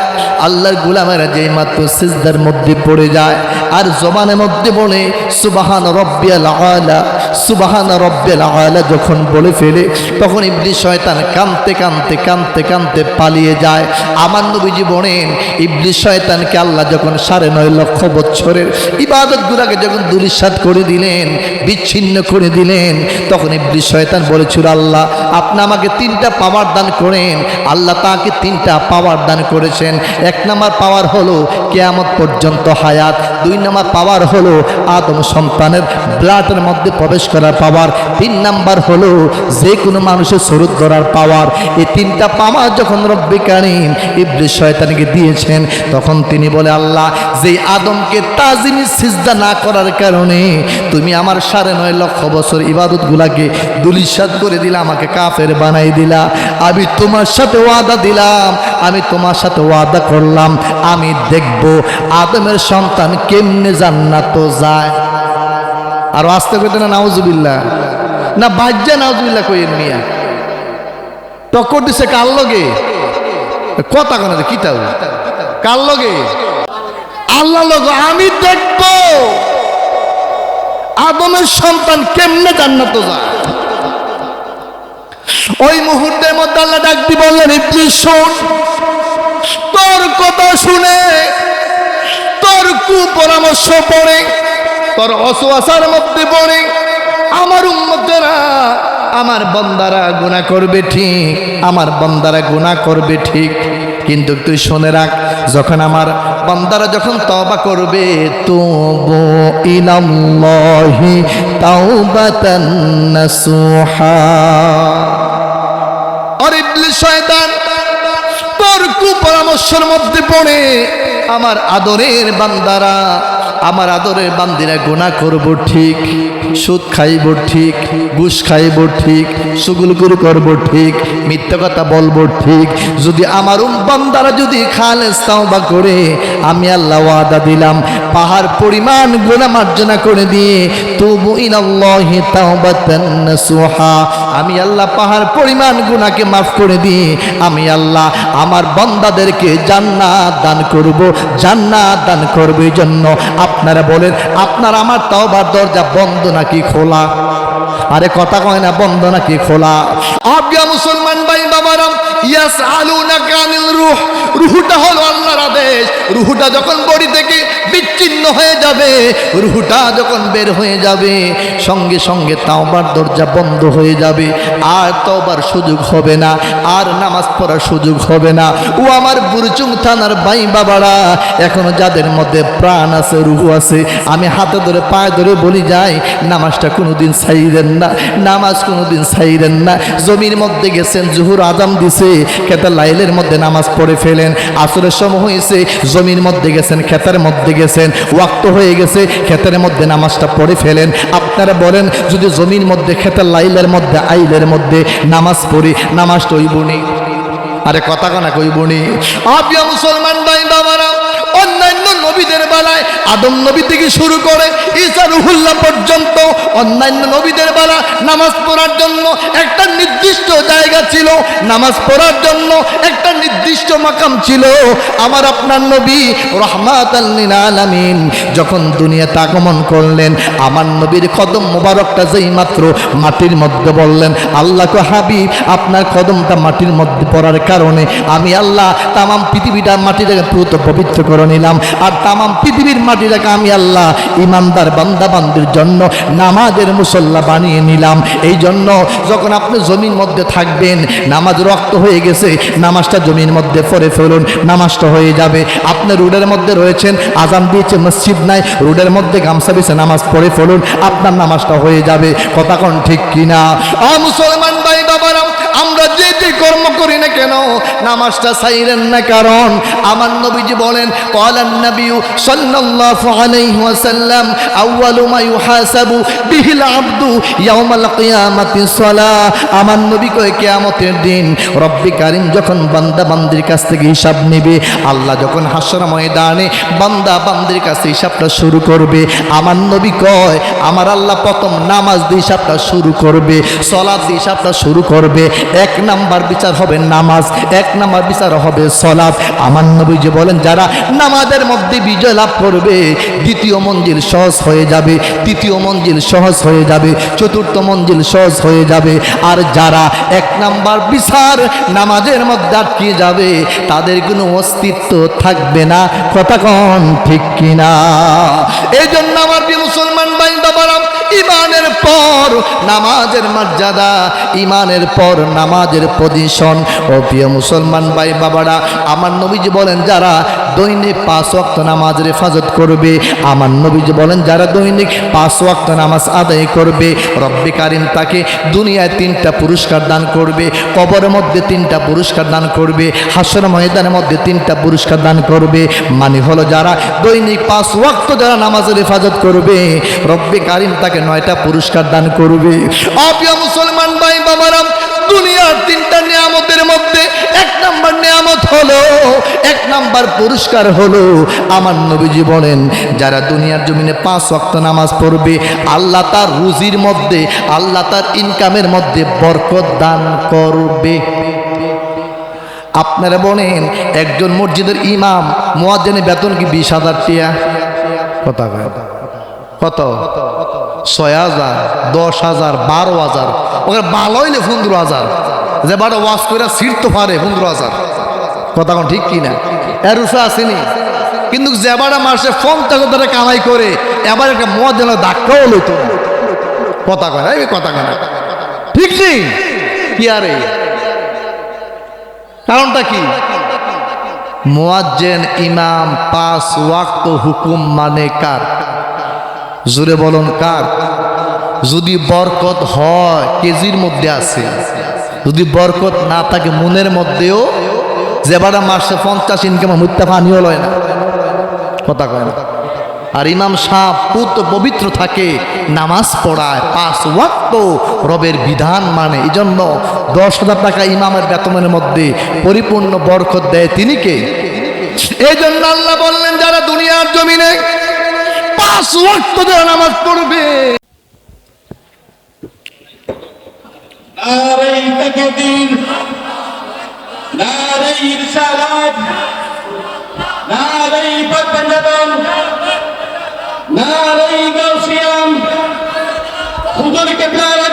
আল্লাহর গোলামেরা যেই মাত্র সিজদার মধ্যে পড়ে যায় আর জবানের মধ্যে বলে সুবহান রব্বিয়াল আলা, সুবহান রব্বিয়াল আলা যখন বলে ফেলে, তখন ইবলিস শয়তান কাঁদতে কাঁদতে কাঁদতে কাঁদতে পালিয়ে যায়। আমার নবীজি বলেন ইবলিস শয়তানকে আল্লাহ যখন 9.5 লক্ষ বছরের ইবাদতগুলোকে যখন দুলিশাত করে দিলেন, বিচ্ছিন্ন করে দিলেন, তখন ইবলিস শয়তান বলেছিল আল্লাহ আপনি আমাকে 3টা পাওয়ার দান করেন। আল্লাহ তাকে 3টা পাওয়ার দান করেছেন। 1 নম্বর পাওয়ার হলো কিয়ামত পর্যন্ত হায়াত, 2 নম্বর পাওয়ার হলো আদম সন্তানের ব্লাডের মধ্যে প্রবেশ করার পাওয়ার, 3 নাম্বার হলো যে কোনো মানুষের শরীর ধরার পাওয়ার। এই 3টা পাওয়ার যখন রব্বে কারীম ইবলিস শয়তানকে দিয়েছেন, তখন তিনি বলে আল্লাহ যে আদমকে তাজিমি সিজদা না করার কারণে তুমি আমার 9.5 লক্ষ বছর ইবাদতগুলাকে দুলিশাত করে দিলা, আমাকে কাফের বানাই দিলা। আমি তোমার সাথে ওয়াদা দিলাম, আমি তোমার সাথে ওয়াদা করলাম আমি দেখব আদমের সন্তান কেমনে জান্নাত যায়। আর আস্তে কইতে না নাউজুবিল্লাহ, না বাজ্যা নাউজুবিল্লাহ কইেন মিয়া, টক্কর দিছে কার লগে? কথা কেন কিতাব কার লগে? আল্লাহ লগ। আমি দেখব আদমের সন্তান কেমনে জান্নাত যায়। ওই মুহূর্তের মধ্যে আল্লাহ ডাক দিয়ে বললেন ইবলিস শোন, তোর কথা শুনে, তোর কুপরামর্শ পড়ে, তোর অসওয়াসার মধ্যে পড়ে আমার উম্মতেরা, আমার বান্দারা গুনাহ করবে ঠিক, আমার বান্দারা গুনাহ করবে ঠিক, কিন্তু তুই শুনে রাখ যখন আমার বান্দারা যখন তওবা করবে, তুবু ইলাল্লাহি তাওবাতান নাসুহা। আর ইবলিস শয়তান তোর কুপরামর্শের মধ্যে পড়ে আমার আদরের বান্দারা, আমার আদরের বান্দিরা গুনাহ করব ঠিক, সুদ খাইব ঠিক, ঘুষ খাইব ঠিক, সুগুলগুরি করব ঠিক, মিথ্যা কথা বলবো ঠিক। যদি আমার বান্দারা যদি খালেস তাওবা করে, আমি আল্লাহ ওয়াদা দিলাম পাহাড় পরিমাণ গুনাহ মার্জনা করে দিয়ে তুবু ইলাল্লাহি তাওবাতান নাসুহা, আমি আল্লাহ পাহাড় পরিমাণ গুনাহকে মাফ করে দিয়ে আমি আল্লাহ আমার বান্দাদেরকে জান্নাত দান করব, জান্নাত দান করবে। এই জন্য আপনারা বলেন আপনার আমার তাওবার দরজা বন্ধ নাকি খোলা? আরে কথা কয় না, বন্ধ নাকি খোলা? আবিয়া মুসলমান ভাই বাবারাম, ইয়াসআলুনাকা আনিল রূহ, রূহটা হলো আল্লাহর আদেশ। রূহটা যখন বডি থেকে বিচ্ছিন্ন হয়ে যাবে, রূহটা যখন বের হয়ে যাবে, সঙ্গে সঙ্গে তাওবার দরজা বন্ধ হয়ে যাবে, আর তওবার সুযোগ হবে না, আর নামাজ পড়ার সুযোগ হবে না। ও আমার বুরচুং থানার ভাই বাবারা, এখনো যাদের মধ্যে প্রাণ আছে, রূহ আছে, আমি হাতে ধরে পায়ে ধরে বলি যাই নামাজটা কোনোদিন ছাইরেন না, নামাজ কোনোদিন ছাইরেন না। জমির মধ্যে গেছেন, জুহুর আজান দিছে, খেতের লাইলের মধ্যে নামাজ পড়ে ফেলেন। আসরের সময় হয়েছে, জমির মধ্যে গেছেন, খেতের মধ্যে গেছেন, ওয়াক্ত হয়ে গেছে, খেতের মধ্যে নামাজটা পড়ে ফেলেন। আপনারা বলেন যদি জমির মধ্যে খেতের লাইলের মধ্যে আইলের মধ্যে নামাজ পড়ি, নামাজটা হইবনি? আরে কথা কানা কইবনি? আবিয়া মুসলমান ভাই বাবারা, অন্যান্য নবীদের বেলায় আদম নবী থেকে শুরু করে ঈসা রুহুল্লাহ পর্যন্ত অন্যান্য নবীদের বেলা নামাজ পড়ার জন্য একটা নির্দিষ্ট জায়গা ছিল, নামাজ পড়ার জন্য একটা নির্দিষ্ট মাকাম ছিল। আমার আপনার নবী রাহমাতাল লিল আলামিন যখন দুনিয়াতে আগমন করলেন, আমার নবীর কদম মোবারকটা যেই মাত্র মাটির মধ্যে বললেন, আল্লাহ কো হাবিব আপনার কদমটা মাটির মধ্যে পড়ার কারণে আমি আল্লাহ তামাম পৃথিবীটা মাটিটাকে পুরো পবিত্র করে নিলাম, আর তামাম পৃথিবীর মাটিটাকে আমি আল্লাহ ইমানদার বান্দা বান্দির জন্য নামাজের মুসল্লা বানিয়ে নিলাম। এই জন্য যখন আপনি জমির মধ্যে থাকবেন, নামাজ রক্ত হয়ে গেছে, নামাজটা জমির মধ্যে পড়ে ফেলুন, নামাজটা হয়ে যাবে। আপনি রোডের মধ্যে রয়েছেন, আজান দিয়েছে, মসজিদ নাই, রোডের মধ্যে গামছা বিছে নামাজ পড়ে ফেলুন, আপনার নামাজটা হয়ে যাবে। কথা কোন ঠিক কিনা? মুসলমান ভাই বাবারা, আমরা যে যে কর্ম করি না কেন নামাজটা ছাইরেন না, কারণ আমার নবীজি বলেন ক্বালান নবী সাল্লাল্লাহু আলাইহি ওয়াসাল্লাম আউয়ালু মা ইউহাসাবু বিহিল আবদু ইয়াউমাল কিয়ামাতি সালাহ। আমার নবী কয় কিয়ামতের দিন রব্বি কারীম যখন বান্দা বান্দির কাছ থেকে হিসাব নেবে, আল্লাহ যখন হাসর ময়দানে বান্দা বান্দির কাছে হিসাবটা শুরু করবে, আমার নবী কয় আমার আল্লাহ প্রথম নামাজ দিয়ে হিসাবটা শুরু করবে, সালাত দিয়ে হিসাবটা শুরু করবে। এক নাম্বার বিচার হবে নামাজ, এক নাম্বার বিচার হবে সালাত। আমার নবী যে বলেন যারা নামাজের মধ্যে বিজয় লাভ করবে দ্বিতীয় মঞ্জিল সহজ হয়ে যাবে, তৃতীয় মঞ্জিল সহজ হয়ে যাবে, চতুর্থ মঞ্জিল সহজ হয়ে যাবে। আর যারা এক নাম্বার বিচার নামাজের মধ্যে আটকে যাবে তাদের কোনো অস্তিত্ব থাকবে না। কথা কোন ঠিক কিনা? এই জন্য আমার প্রিয় মুসলমান ভাই বাবারা, ইমানের পর নামাজের মর্যাদা, ইমানের পর নামাজের পজিশন। ও প্রিয় মুসলমান ভাই বাবারা, আমার নবীজি বলেন যারা দৈনিক 5 ওয়াক্ত নামাজের হেফাজত করবে, আমার নবীজি বলেন যারা দৈনিক 5 ওয়াক্ত নামাজ আদায় করবে, রব্বে কারীম তাকে দুনিয়ায় 3টা পুরস্কার দান করবে, কবরের মধ্যে 3টা পুরস্কার দান করবে, হাসর ময়দানের মধ্যে 3টা পুরস্কার দান করবে। মানে হলো যারা দৈনিক 5 ওয়াক্ত যারা নামাজের হেফাজত করবে, রব্বে কারীম তাকে 9টা পুরস্কার দান করবে। প্রিয় মুসলমান ভাই বাবারা, দুনিয়ার 3টা নিয়ামতের মধ্যে 1 নাম্বার নিয়ামত হলো, 1 নাম্বার পুরস্কার হলো আমার নবীজি বলেন যারা দুনিয়ার জমিনে 5 ওয়াক্ত নামাজ পড়বে, আল্লাহ তার রুজির মধ্যে, আল্লাহ তার ইনকামের মধ্যে বরকত দান করবে। আপনারা বলেন একজন মসজিদের ইমাম মুয়াজ্জিনের বেতন কি 20,000 টাকা? কথা কত? 6,000, 10,000, 12,000, ওখানে ভালো হইলে 15,000, যে বারো ওয়াজ করে সিট তো পারে 15,000। কথা কোন ঠিক কিনা? এর উৎসাহ আসেনি। কিন্তু যে বারা মাসে 50,000 টাকা কামাই করে এবার একটা মুয়াজ্জিনের ধাক্কাও লইতো। কথা কয় এই কথা কয় না, ঠিক নেই কি? আরে কারণটা কি? মুয়াজ্জিন ইমাম 5 ওয়াক্ত হুকুম মানে কার? জোরে বলুন কার? যদি বরকত হয় কেজির মধ্যে আছে, যদি বরকত না থাকে মনের মধ্যেও, যে বারা মাসে 50 ইনকাম মুত্তা পানিও লয় না। কথা কয় না। আর ইমাম সাহেব পুত পবিত্র থাকে, নামাজ পড়ায়, 5 ওয়াক্ত রবের বিধান মানে। এই জন্য 10,000 টাকা ইমামের বেতনের মধ্যে পরিপূর্ণ বরকত দেয় তিনি কে? এই জন্য আল্লাহ বললেন যারা দুনিয়ার জমিনে 5 ওয়াক্ত যারা নামাজ পড়বে, নারায়ে তাকবীর, নারায়ে রিসালাত, নারায়ে পাঞ্জাতন, নারায়ে গাউসিয়াম, হুজুর কে প্যারা